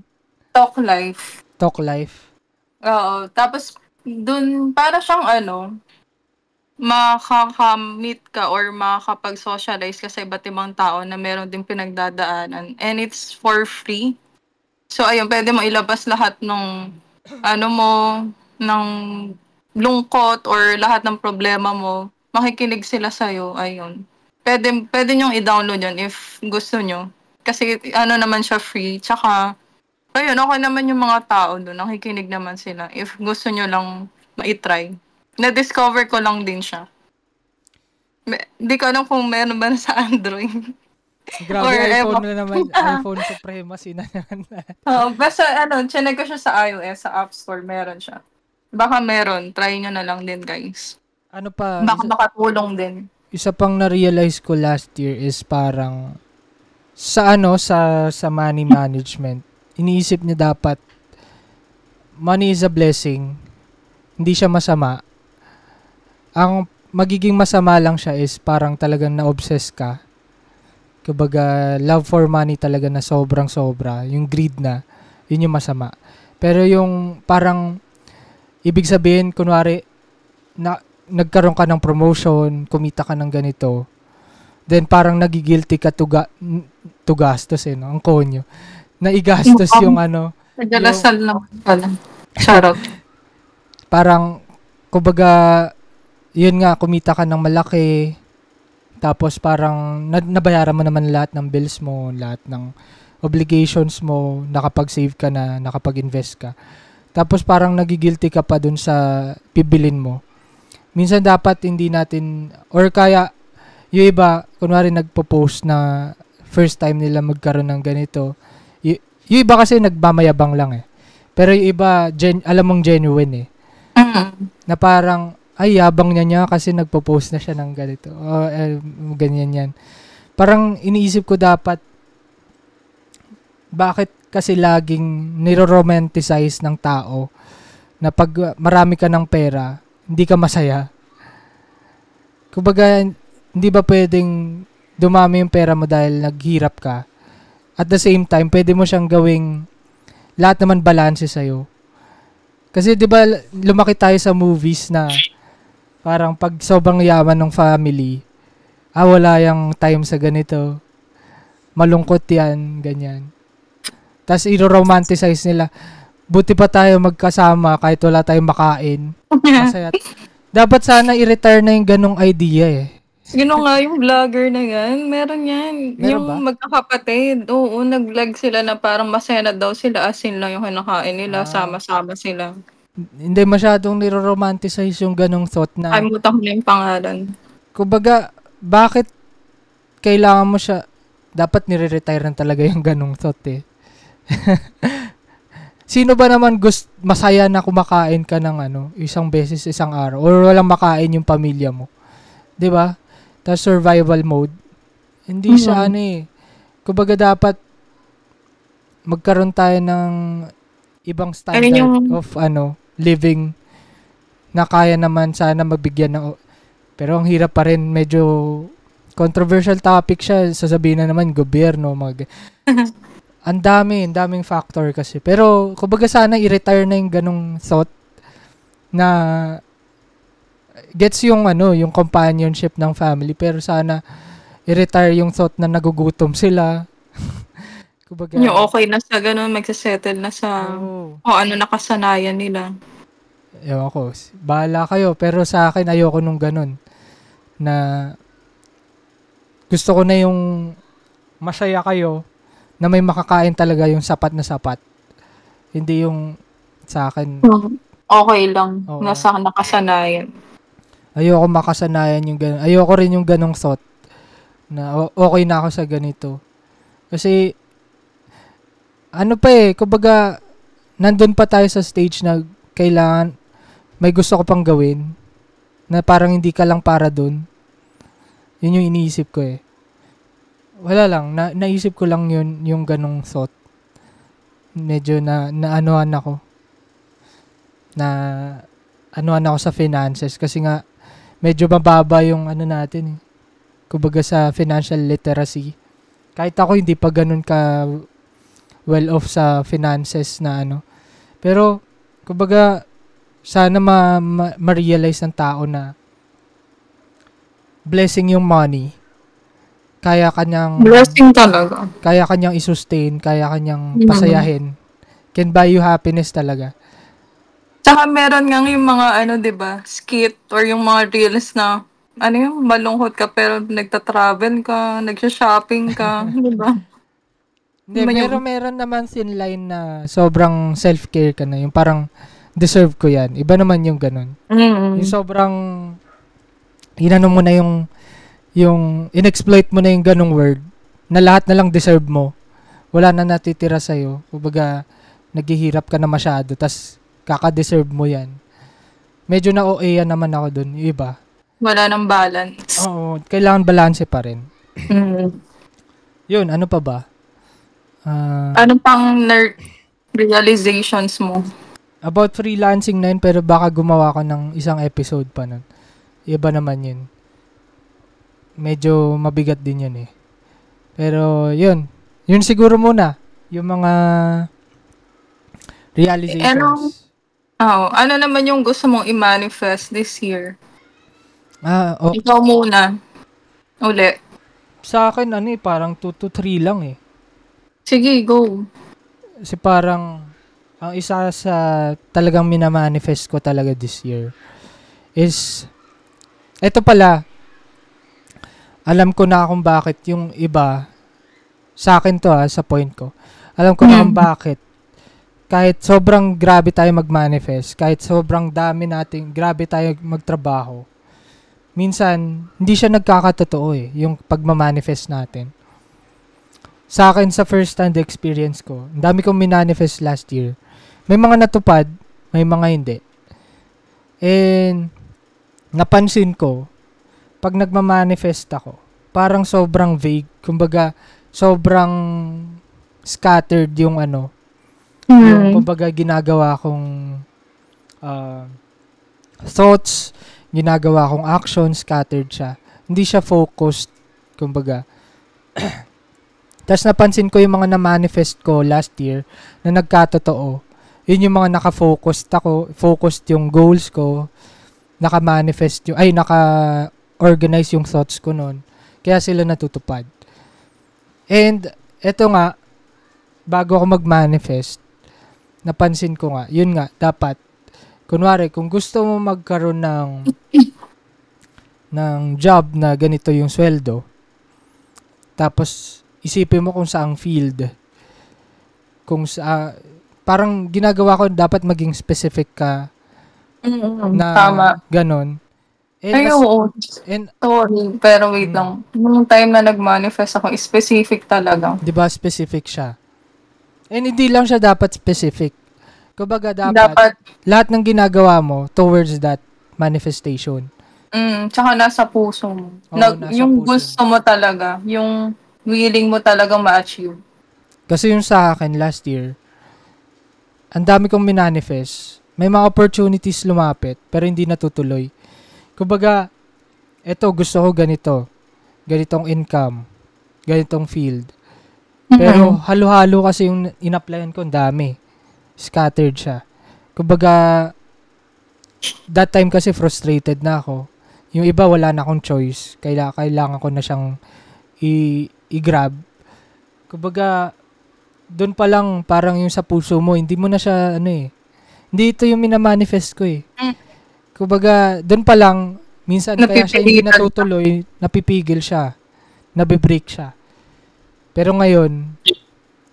Talk Life. Talk Life. Oo. Tapos, dun, para siyang makakamit ka or makakapag-socialize ka sa iba't ibang tao na meron din pinagdadaanan. And it's for free. So, ayun, pwede mo ilabas lahat ng ng lungkot or lahat ng problema mo. Makikinig sila sa'yo. Ayun. Pwede nyong i-download yun if gusto nyo. Kasi, naman siya free. Tsaka, ayun, okay naman yung mga tao doon. Nakikinig naman sila. If gusto nyo lang ma-try. Na-discover ko lang din siya. Hindi ko alam kung meron ba na sa Android. Grabe, iPhone na naman. iPhone supremacy na naman. Basta, chinek ko siya sa iOS, sa App Store, meron siya. Baka meron. Try nyo na lang din, guys. Ano pa? Baka makatulong din. Isa pang na-realize ko last year is parang sa money management. Iniisip niya dapat money is a blessing. Hindi siya masama. Ang magiging masama lang siya is parang talagang na-obsess ka. Kumbaga, love for money talaga na sobrang-sobra. Yung greed na, yun yung masama. Pero yung parang, ibig sabihin, kunwari, nagkaroon ka ng promotion, kumita ka ng ganito, then parang nagigilty ka to gastos no? Ang konyo. Naigastos yung Nagalasal lang pala. Charot. Parang, kumbaga, yun nga, kumita ka ng malaki, tapos parang nabayaran mo naman lahat ng bills mo, lahat ng obligations mo, nakapag-save ka na, nakapag-invest ka. Tapos parang nagigilty ka pa dun sa bibilin mo. Minsan dapat hindi natin, or kaya yung iba, kunwari nagpo-post na first time nila magkaroon ng ganito. Yung iba kasi nagmamayabang lang eh. Pero yung iba, alam mong genuine eh. Na parang, ay, yabang niya kasi nagpo-post na siya ng ganito. Ganyan yan. Parang iniisip ko dapat bakit kasi laging niro-romanticize ng tao na pag marami ka ng pera, hindi ka masaya. Kumbaga, hindi ba pwedeng dumami yung pera mo dahil naghirap ka? At the same time, pwede mo siyang gawing lahat naman balanse sa'yo. Kasi 'di ba lumaki tayo sa movies na parang pag sobrang yaman ng family, wala yung time sa ganito. Malungkot yan, ganyan. Tapos i-romanticize nila. Buti pa tayo magkasama kahit wala tayong makain. Masaya. Dapat sana i-retire na yung ganong idea eh. Sino nga yung vlogger na yan? Meron yan. Meron yung ba? magkakapatid. Oo, nag-vlog sila na parang masaya na daw sila. Asin lang yung kinakain nila. Sama-sama sila. Hindi masyadong niro-romanticize yung ganong thought na. Kalimutan ko na yung pangalan. Kumbaga, bakit kailangan mo siya, dapat nire-retire na talaga yung ganong thought eh. Sino ba naman masaya na kumakain ka ng isang beses isang araw or walang makain yung pamilya mo? 'Di ba? Tapos survival mode. Hindi siya kumbaga dapat magkaroon tayo ng ibang standard of living na kaya naman sana magbigyan ng pero ang hirap pa rin, medyo controversial topic siya. Sasabihin na naman gobyerno ang daming factor kasi. Pero kumbaga sana i-retire na yung ganong thought na gets yung yung companionship ng family, pero sana i-retire yung thought na nagugutom sila. Kumbaga, yung okay na sa ganun, magsasettle na sa nakasanayan nila. Ewan ko, bahala kayo, pero sa akin ayoko nung ganun na gusto ko na yung masaya kayo na may makakain talaga yung sapat na sapat. Hindi yung sa akin. Okay lang. Nasa nakasanayan. Ayoko makasanayan yung ganun. Ayoko rin yung ganong thought na okay na ako sa ganito. Kasi kumbaga nandun pa tayo sa stage na kailangan may gusto ko pang gawin na parang hindi ka lang para dun. Yun yung iniisip ko eh. Wala lang, naisip ko lang yun, yung ganong thought. Medyo naanuhan ako. Anuhan ako sa finances kasi nga medyo mababa yung natin eh. Kumbaga sa financial literacy. Kahit ako hindi pa ganun ka well off sa finances na Pero kumbaga sana ma-realize ng tao na blessing yung money. Kaya kanyang blessing talaga. Kaya kanyang i-sustain, kaya kanyang pasayahin. Can buy you happiness talaga. Tsaka meron nga yung mga 'di ba, skit or yung mga reels na yung malungkot ka pero nagta-travel ka, nagsha-shopping ka, 'di ba? Hindi, meron naman thin line na sobrang self-care ka na. Yung parang deserve ko yan. Iba naman yung ganun. Mm-hmm. Yung sobrang mo na yung in-exploit mo na yung ganung word na lahat na lang deserve mo. Wala na natitira sa'yo. Kumbaga, naghihirap ka na masyado tas kaka-deserve mo yan. Medyo na-OA yan naman ako dun. Yung iba. Wala nang balance. Oo. Kailangan balance pa rin. Mm-hmm. Yun, ano pa ba? Ano pang realizations mo? About freelancing na yun, pero baka gumawa ko ng isang episode pa nun. Iba naman yun. Medyo mabigat din yun eh. Pero yun. Yun siguro muna. Yung mga realizations. Ano naman yung gusto mong i-manifest this year? Ikaw muna. Uli. Sa akin, parang 2 to 3 lang eh. Sige, go. Kasi parang, ang isa sa talagang minamanifest ko talaga this year is, eto pala, alam ko na kung bakit yung iba, sa akin to sa point ko, alam ko na kung bakit, kahit sobrang grabe tayo mag-manifest, kahit sobrang dami nating, grabe tayo magtrabaho, minsan, hindi siya nagkakatotoo yung pagmamanifest natin. Sa akin, sa first-hand experience ko, ang dami kong minanifest last year. May mga natupad, may mga hindi. And, napansin ko, pag nagmamanifest ako, parang sobrang vague. Kumbaga, sobrang scattered yung yung kumbaga ginagawa kong thoughts, ginagawa kong action, scattered siya. Hindi siya focused, kumbaga. Tapos napansin ko yung mga na-manifest ko last year na nagkatotoo. Yun yung mga focused yung goals ko, naka-organize yung thoughts ko nun. Kaya sila natutupad. And, eto nga, bago ako mag-manifest, napansin ko nga, yun nga, dapat, kunwari, kung gusto mo magkaroon ng job na ganito yung sweldo, tapos, isipin mo kung saang field, parang ginagawa ko, dapat maging specific ka, na tama. ganon. Ay, oo. Sorry, pero wait lang. Nung time na nag-manifest ako, specific talaga. Diba, specific siya. And hindi lang siya dapat specific. Kumbaga, dapat lahat ng ginagawa mo towards that manifestation. Tsaka nasa puso mo. Yung puso gusto mo talaga, yung willing mo talagang ma-achieve. Kasi yung sa akin last year, ang dami kong minanifest. May mga opportunities lumapit, pero hindi natutuloy. Kumbaga, gusto ko ganito. Ganitong income. Ganitong field. Pero halo-halo kasi yung in-applyan ko, ang dami. Scattered siya. Kumbaga, that time kasi frustrated na ako. Yung iba wala na akong choice. Kailangan ko na siyang i-grab. Kumbaga, doon pa lang parang yung sa puso mo, hindi mo na siya hindi ito yung minamanifest ko eh. Kumbaga, doon pa lang, minsan kaya siya hindi natutuloy, napipigil siya. Nabibreak siya. Pero ngayon,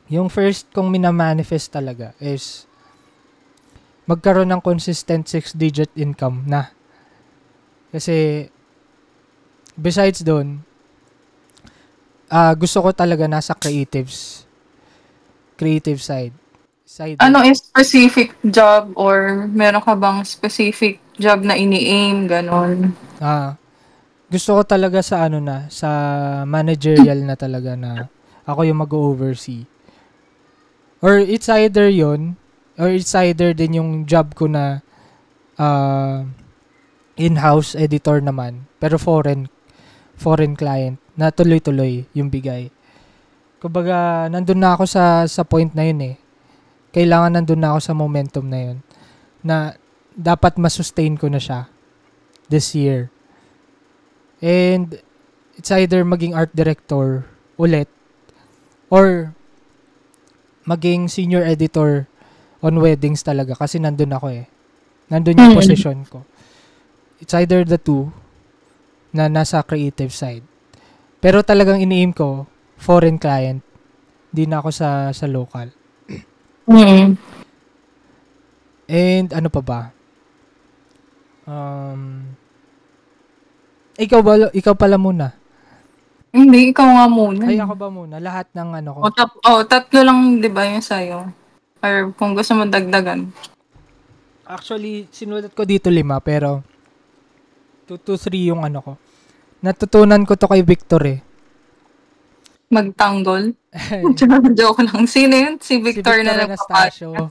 yung first kong minamanifest talaga is magkaroon ng consistent 6-digit income na. Kasi, besides doon, gusto ko talaga nasa creative side. Ano yung specific job or meron ka bang specific job na ini-aim, ganon? Gusto ko talaga sa sa managerial na talaga na ako yung mag-oversee. Or it's either yun, or it's either din yung job ko na in-house editor naman, pero foreign client, na tuloy-tuloy yung bigay. Kumbaga, nandun na ako sa point na yun eh. Kailangan nandun na ako sa momentum na yun. Na dapat masustain ko na siya this year. And it's either maging art director ulit or maging senior editor on weddings talaga kasi nandun ako eh. Nandun yung position ko. It's either the two na nasa creative side. Pero talagang ini-aim ko foreign client. Di na ako sa local. And ano pa ba? Ikaw pala muna. Hindi, ikaw nga muna. Ay, ako ba muna? Lahat ng ko. Tatlo lang, di ba, yung sa'yo? Or kung gusto mo dagdagan. Actually, sinulat ko dito 5, pero 2 to 3 yung ko. Natutunan ko to kay Victor eh. Magtanggol? Joke lang. Sino yun? Si Victor na Anastasio.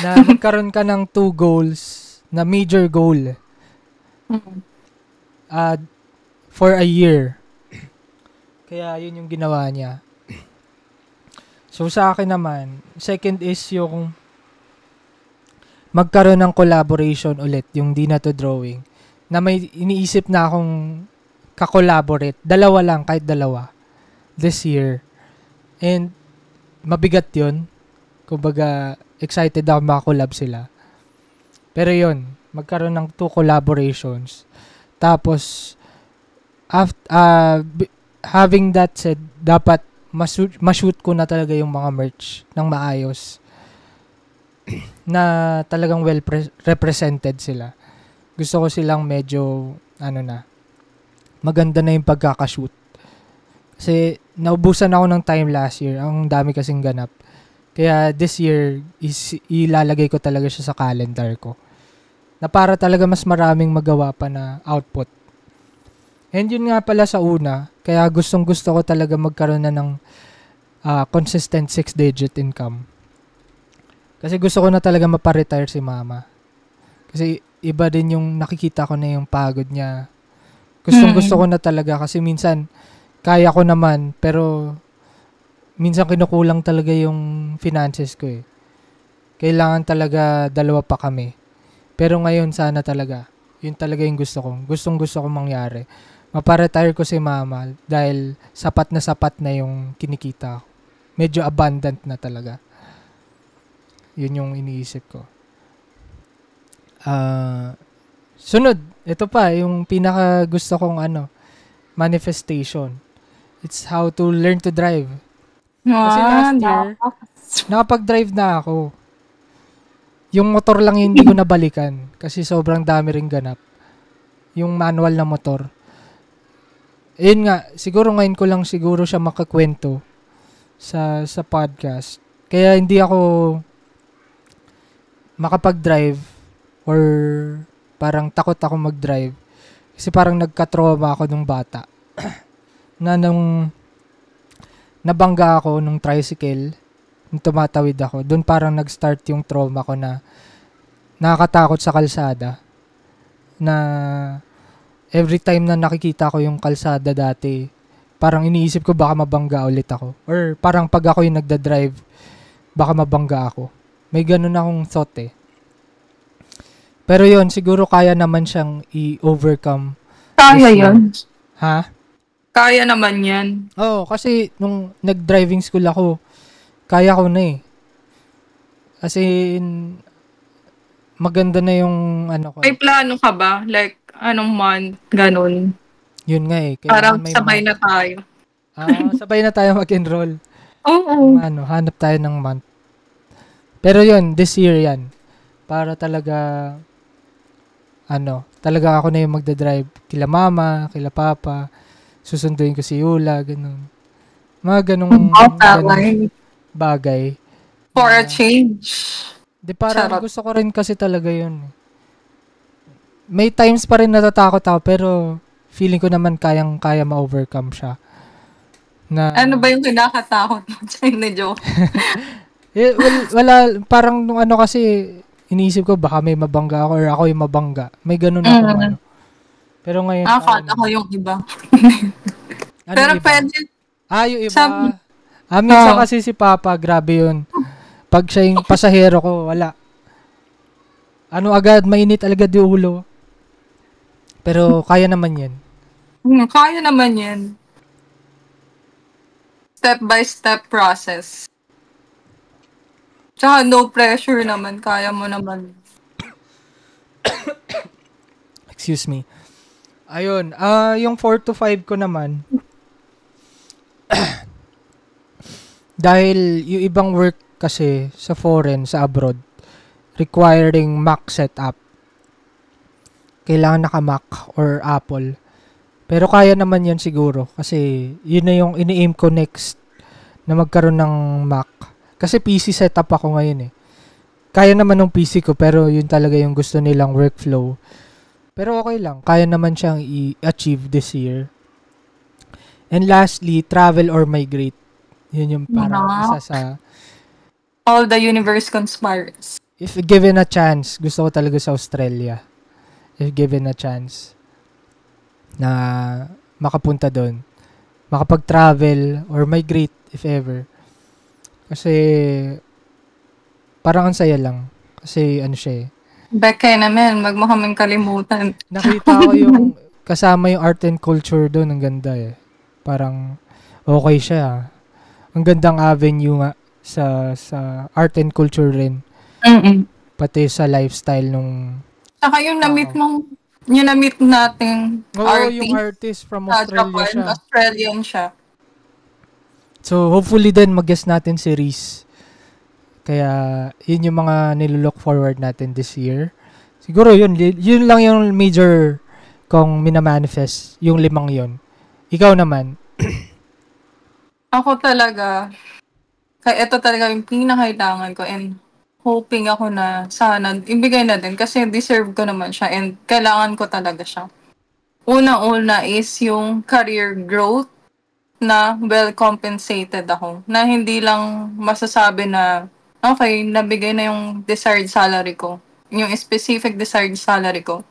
Na magkaroon ka ng 2 goals na major goal. For a year. Kaya yun yung ginawa niya. So sa akin naman, second is yung magkaroon ng collaboration ulit, yung Di Na To Drawing. Na may iniisip na akong kakolaborate. 2 lang, kahit 2. This year. And mabigat yun. Kumbaga, excited ako makakolab sila. Pero yun, magkaroon ng 2 collaborations. Tapos, having that said, dapat ma-shoot ko na talaga yung mga merch ng maayos. Na talagang well represented sila. Gusto ko silang medyo, maganda na yung pagkakashoot. Kasi, naubusan ako ng time last year. Ang dami kasing ganap. Kaya, this year, ilalagay ko talaga siya sa calendar ko. Na para talaga mas maraming magawa pa na output. And yun nga pala sa una, kaya gustong-gusto ko talaga magkaroon na ng consistent 6-digit income. Kasi gusto ko na talaga maparetire si mama. Kasi iba din yung nakikita ko na yung pagod niya. Gusto ko na talaga kasi minsan kaya ko naman pero minsan kinukulang talaga yung finances ko eh. Kailangan talaga dalawa pa kami. Pero ngayon sana talaga. Yun talaga yung gusto ko. Gusto ko mangyari. Maparetire ko si mama dahil sapat na yung kinikita ko. Medyo abundant na talaga. Yun yung iniisip ko. Sunod, ito pa, yung pinaka gusto kong manifestation. It's how to learn to drive. Kasi last year, nakapag-drive na ako. Yung motor lang yung hindi ko nabalikan kasi sobrang dami ring ganap. Yung manual na motor. Ayun nga, siguro ngayon ko lang siguro siya makakwento sa podcast. Kaya hindi ako makapag-drive or parang takot ako mag-drive. Kasi parang nagka-trauma ako nung bata. Na nung nabangga ako nung tricycle, nung tumatawid ako, doon parang nag-start yung trauma ko na nakakatakot sa kalsada. Na every time na nakikita ko yung kalsada dati, parang iniisip ko baka mabangga ulit ako. Or parang pag ako yung nagda-drive, baka mabangga ako. May ganun akong thought eh. Pero yon siguro kaya naman siyang i-overcome. Kaya yun. Ha? Kaya naman yan. Oo, kasi nung nag-driving school ako, kaya ko na eh. As in, maganda na yung ko. May plano ka ba? Like, anong month? Ganun. Yun nga eh. Parang sabay na tayo. Sabay na tayo mag-enroll. Oo. Hanap tayo ng month. Pero yun, this year yan. Para talaga, talaga ako na yung magdadrive. Kila mama, kila papa, susunduin ko si Yula, ganun. Mga ganung bagay. For a change. Di parang gusto ko rin kasi talaga yun. May times pa rin natatakot ako, pero feeling ko naman kaya ma-overcome siya. Na, ano ba yung kinakatakot mo? Joke. wala, parang nung kasi, iniisip ko baka may mabangga ako or ako yung mabangga. May ganun ako. Pero ngayon... Akala ko yung iba. Pero iba? pwede... Yung iba. Minsan kasi si Papa, grabe yun. Pag siya yung pasahero ko, wala. Agad, mainit agad yung ulo. Pero kaya naman yan. Kaya naman yan. Step by step process. Tsaka no pressure naman. Kaya mo naman. Excuse me. Ayun. Yung 4 to 5 ko naman. Dahil yung ibang work kasi sa foreign, sa abroad, requiring Mac setup. Kailangan naka-Mac or Apple. Pero kaya naman yan siguro. Kasi yun na yung ini-aim ko next na magkaroon ng Mac. Kasi PC setup ako ngayon eh. Kaya naman ng PC ko pero yun talaga yung gusto nilang workflow. Pero okay lang. Kaya naman siyang i-achieve this year. And lastly, travel or migrate. Yun yung parang isa sa... All the universe conspires. If given a chance, gusto ko talaga sa Australia. If given a chance na makapunta doon. Makapag-travel or migrate if ever. Kasi parang ang saya lang. Kasi siya eh. Bekay naman, wag mo kaming kalimutan. Nakita ko yung kasama yung art and culture doon. Ang ganda eh. Parang okay siya. Ang gandang avenue nga sa art and culture rin. Pati sa lifestyle nung... Saka yung na-meet nating artist. Yung artist from Australia siya. Australian siya. So, hopefully din mag-guest natin si Reese. Kaya, yun yung mga nilook forward natin this year. Siguro yun lang yung major kong minamanifest, yung 5 yun. Ikaw naman. Ako talaga, kaya ito talaga yung pinakailangan ko and hoping ako na sana ibigay na din kasi deserve ko naman siya and kailangan ko talaga siya. Unang-una is yung career growth na well compensated ako. Na hindi lang masasabi na okay, nabigay na yung desired salary ko. Yung specific desired salary ko.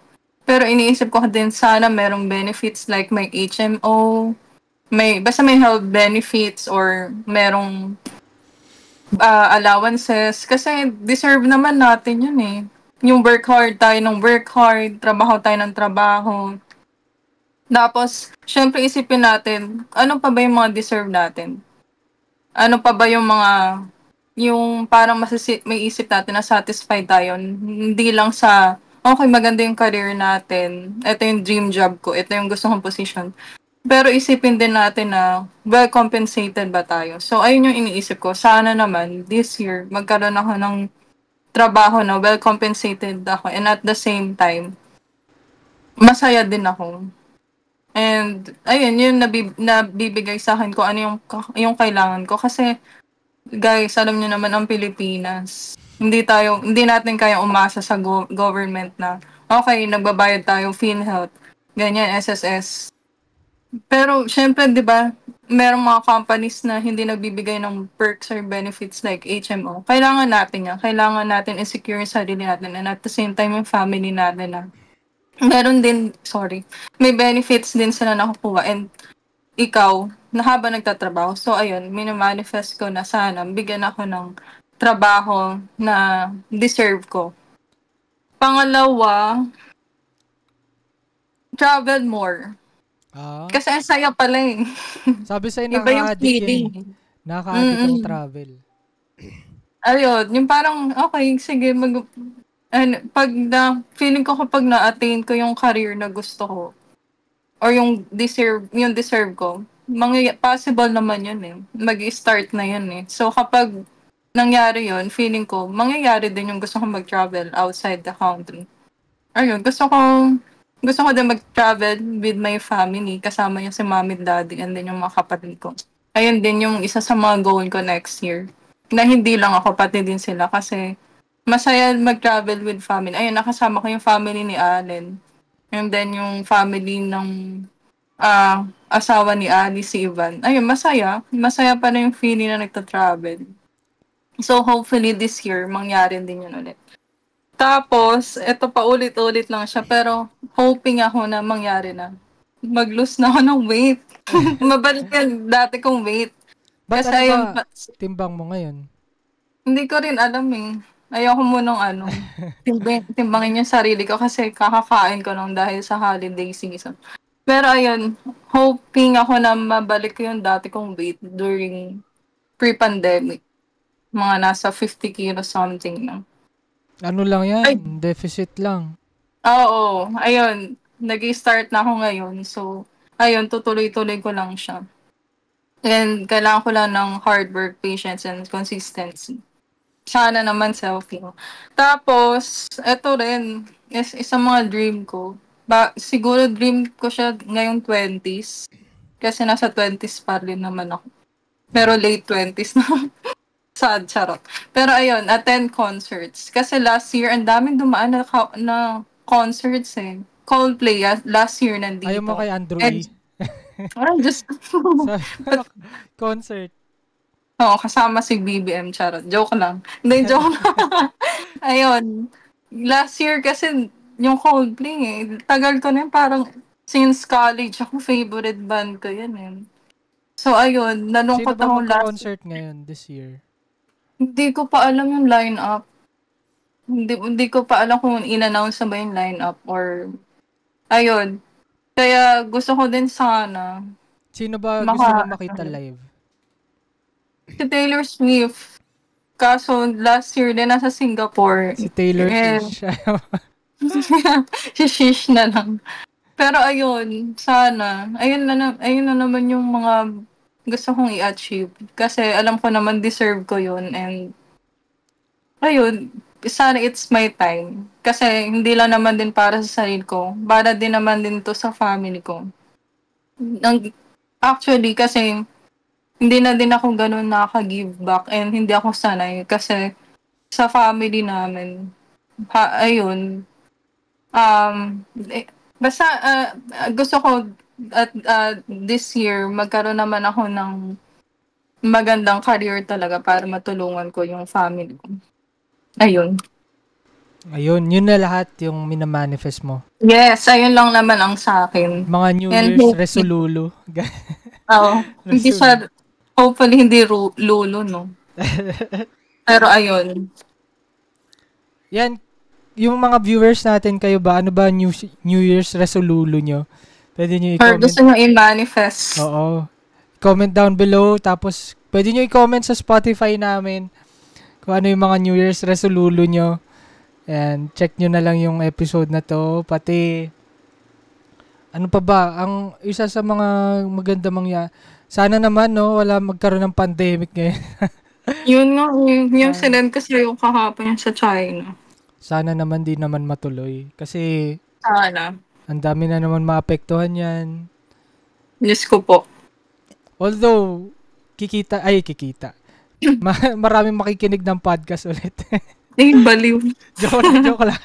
Pero iniisip ko din sana merong benefits like may HMO, basta may health benefits or merong allowances. Kasi deserve naman natin yun eh. Yung work hard tayo ng work hard, trabaho tayo ng trabaho. Tapos, syempre isipin natin, ano pa ba yung mga deserve natin? Ano pa ba yung mga, yung parang may isip natin na satisfied tayo. Hindi lang sa, okay, maganda yung career natin. Ito yung dream job ko. Ito yung gusto kong position. Pero isipin din natin na well compensated ba tayo? So, ayun yung iniisip ko. Sana naman, this year, magkaroon ako ng trabaho na well compensated ako. And at the same time, masaya din ako. And, ayun, yun nabibigay sa akin ko ano yung kailangan ko. Kasi, guys, alam niyo naman ang Pilipinas, hindi natin kayang umasa sa government na, okay, nagbabayad tayo, PhilHealth, ganyan, SSS. Pero, syempre, di ba, merong mga companies na hindi nagbibigay ng perks or benefits like HMO. Kailangan natin yan. Kailangan natin i-secure yung sarili natin and at the same time yung family natin na meron din, may benefits din sila nakukuha and ikaw, na habang nagtatrabaho. So, ayun, minimanifest ko na sana bigyan ako ng trabaho na deserve ko. Pangalawa, travel more. Kasi ang saya pala eh. Sabi sa'yo, Iba yung nakaka-addict feeling. yun. Nakaka-addict ang travel. Ayun, yung parang, okay, sige, feeling ko kapag na-attain ko yung career na gusto ko, or yung deserve ko, possible naman yun eh. Mag-start na yun eh. So, kapag nangyari yun, feeling ko, mangyayari din yung gusto kong mag-travel outside the country. Ayun, gusto ko din mag-travel with my family, kasama yung si mommy and daddy, and then yung mga kapatid ko. Ayun din yung isa sa mga goal ko next year. Na hindi lang ako, pati din sila, kasi masaya mag-travel with family. Ayun, nakasama ko yung family ni Allen. And then yung family ng asawa ni Ali, si Ivan. Ayun, masaya. Masaya pa na yung feeling na nagta-travel. So, hopefully this year, mangyari din yun ulit. Tapos, eto pa ulit-ulit lang siya, pero hoping ako na mangyari na. Mag-lose na ako ng weight. Mabalik yung dati kong weight. Ba't Kasi ano ba timbang mo ngayon? Hindi ko rin alam eh. Ayoko munang timbangin yung sarili ko kasi kakakain ko lang dahil sa holiday season. Pero ayun, hoping ako na mabalik ko yung dati kong weight during pre-pandemic. Mga nasa 50 kilos something na. Ano lang yan? Ay. Deficit lang. Oo, ayun. Nag-start na ako ngayon. So, ayun, tutuloy-tuloy ko lang siya. And kailangan ko lang ng hard work, patience, and consistency. Sana naman selfie ko. Tapos, eto rin, isang mga dream ko. Siguro dream ko siya ngayong 20s. Kasi nasa 20s pa rin naman ako. Pero late 20s na. Sad, charot. Pero ayun, attend concerts. Kasi last year, ang daming dumaan na concerts eh. Coldplay, last year nandito. Ayaw mo kay Andrew E. Just... concert. Oo, kasama si BBM, charot. Joke lang. Hindi, joke lang. Ayun. Last year kasi, yung Coldplay eh. Tagal ko na yun, parang since college, ako favorite band ko yan eh. So, ayun, nalungkot ako last year. Sino ba magka-concert ngayon this year? Hindi ko pa alam yung line-up. Hindi ko pa alam kung in-announce na ba yung line-up or... Ayun. Kaya gusto ko din sana... Sino ba gusto mo makita live? Si Taylor Swift. Kaso last year din nasa Singapore. Si Taylor Swift. Si Shish na lang. Pero ayun, sana. Ayun na naman yung mga gusto kong i-achieve. Kasi alam ko naman deserve ko yun. And ayun, sana it's my time. Kasi hindi lang naman din para sa sarili ko. Para din naman din to sa family ko. Actually, kasi hindi na din ako ganun nakaka-give back and hindi ako sanay kasi sa family namin, ayun, basta gusto ko at this year, magkaroon naman ako ng magandang career talaga para matulungan ko yung family ko. Ayun. Ayun, yun na lahat yung minamanifest mo. Yes, ayun lang naman ang sa akin. Mga New And Year's resolulo. Oo. Hindi siya, hopefully hindi lulo, no? Pero ayun. Yan, yung mga viewers natin, kayo ba, ano ba New Year's resolulo nyo? Pwede nyo Or i-comment. gusto nyo i-manifest. Oo. Comment down below, tapos pwede nyo i-comment sa Spotify namin kung ano yung mga New Year's resolulo nyo. And check nyo na lang yung episode na to. Pati, ano pa ba, ang isa sa mga maganda sana naman, no, wala magkaroon ng pandemic ngayon. Yun nga, yung sinend ko sa'yo kahapon yung sa China. Sana naman di naman matuloy. Kasi, Sana. ang dami na naman maapektuhan yan. Diyos ko po. Although, kikita. Maraming makikinig ng podcast ulit. Baliw. Joke lang.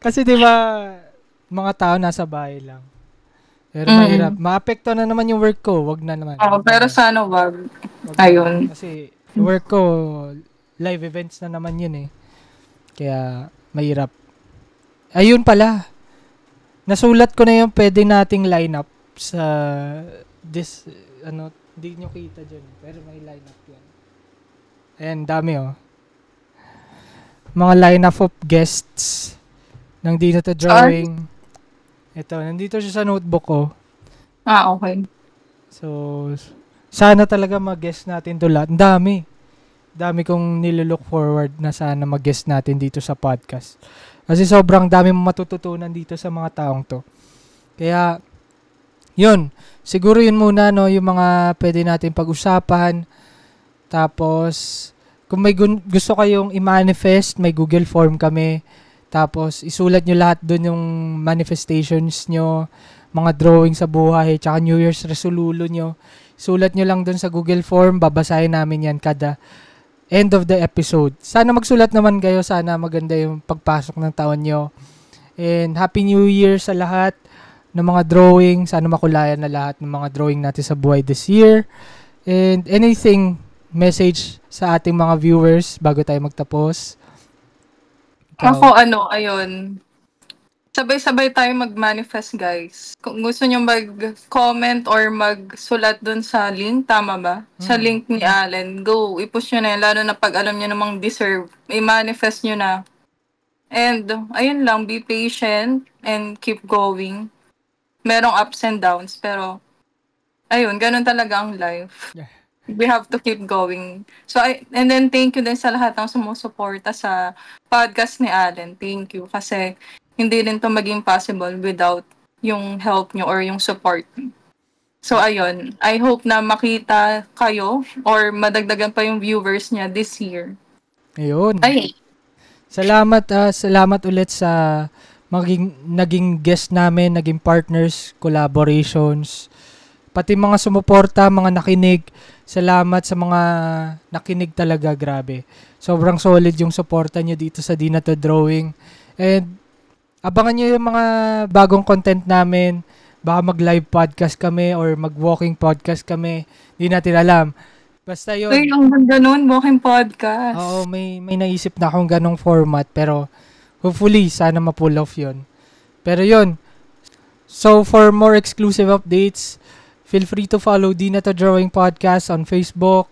Kasi di ba, mga tao nasa bahay lang. Pero mahirap. Maapekto na naman yung work ko. Wag na naman. Pero sana wag. Ayun. Kasi work ko, live events na naman yun eh. Kaya, mahirap. Ayun pala. Nasulat ko na yung pwede nating lineup sa this, hindi nyo kita dyan. Pero may lineup yan. Ayan, dami oh. Mga lineup of guests ng Dito to Drawing. Ito, nandito siya sa notebook ko. Okay. So, sana talaga mag-guest natin to lahat. Dami kong nililook forward na sana mag-guest natin dito sa podcast. Kasi sobrang dami matututunan dito sa mga taong to. Kaya, yun. Siguro yun muna, no, yung mga pwede natin pag-usapan. Tapos, kung may gusto kayong i-manifest, may Google form kami. Tapos, isulat nyo lahat dun yung manifestations nyo, mga drawing sa buhay, tsaka New Year's resolulo nyo. Sulat nyo lang dun sa Google form, babasahin namin yan kada end of the episode. Sana magsulat naman kayo, sana maganda yung pagpasok ng taon nyo. And Happy New Year sa lahat ng mga drawing. Sana makulayan na lahat ng mga drawing natin sa buhay this year. And anything, message sa ating mga viewers bago tayo magtapos? Ako, ayun. Sabay-sabay tayo mag-manifest, guys. Kung gusto nyo mag-comment or magsulat dun sa link, tama ba? Sa link ni Allen, go. I-push nyo na yan, lalo na pag alam nyo namang deserve. I-manifest nyo na. And, ayun lang, be patient and keep going. Merong ups and downs, pero, ayun, ganun talaga ang life. Yeah. We have to keep going. So, and then thank you din sa lahat ng sumusuporta sa podcast ni Allen. Thank you. Kasi, hindi rin to maging possible without yung help nyo or yung support. So, ayun. I hope na makita kayo or madagdagan pa yung viewers niya this year. Ayun. Ay. Salamat ulit sa naging guest namin, naging partners, collaborations, pati mga sumuporta, mga nakinig. Salamat sa mga nakinig talaga, grabe. Sobrang solid yung suporta nyo dito sa Dina to Drawing. And abangan nyo yung mga bagong content namin. Baka mag-live podcast kami or mag-walking podcast kami. Di natin alam. Basta yun. Ay, ang ganda nun, walking podcast. Oo, may naisip na akong ganong format. Pero hopefully, sana ma-pull off yun. Pero yun. So, for more exclusive updates, feel free to follow Dina to Drawing Podcast on Facebook,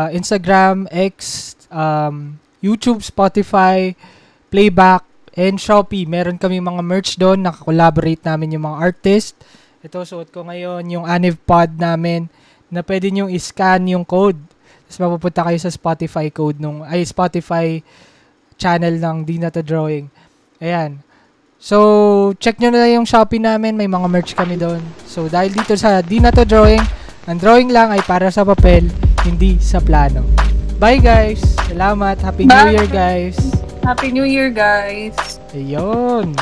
Instagram, X, YouTube, Spotify, Playback, and Shopee. Meron kami mga merch doon. Nakakollaborate namin yung mga artist. Ito, suot ko ngayon yung Aniv Pod namin na pwede nyo i-scan yung code. Tapos mapupunta kayo sa Spotify code Spotify channel ng Dina to Drawing. Ayan. So, check nyo na yung Shopee namin. May mga merch kami doon. So, dahil dito sa Dina to Drawing, ang drawing lang ay para sa papel, hindi sa plano. Bye, guys! Salamat! Happy New Year, guys! Happy New Year, guys! Ayun!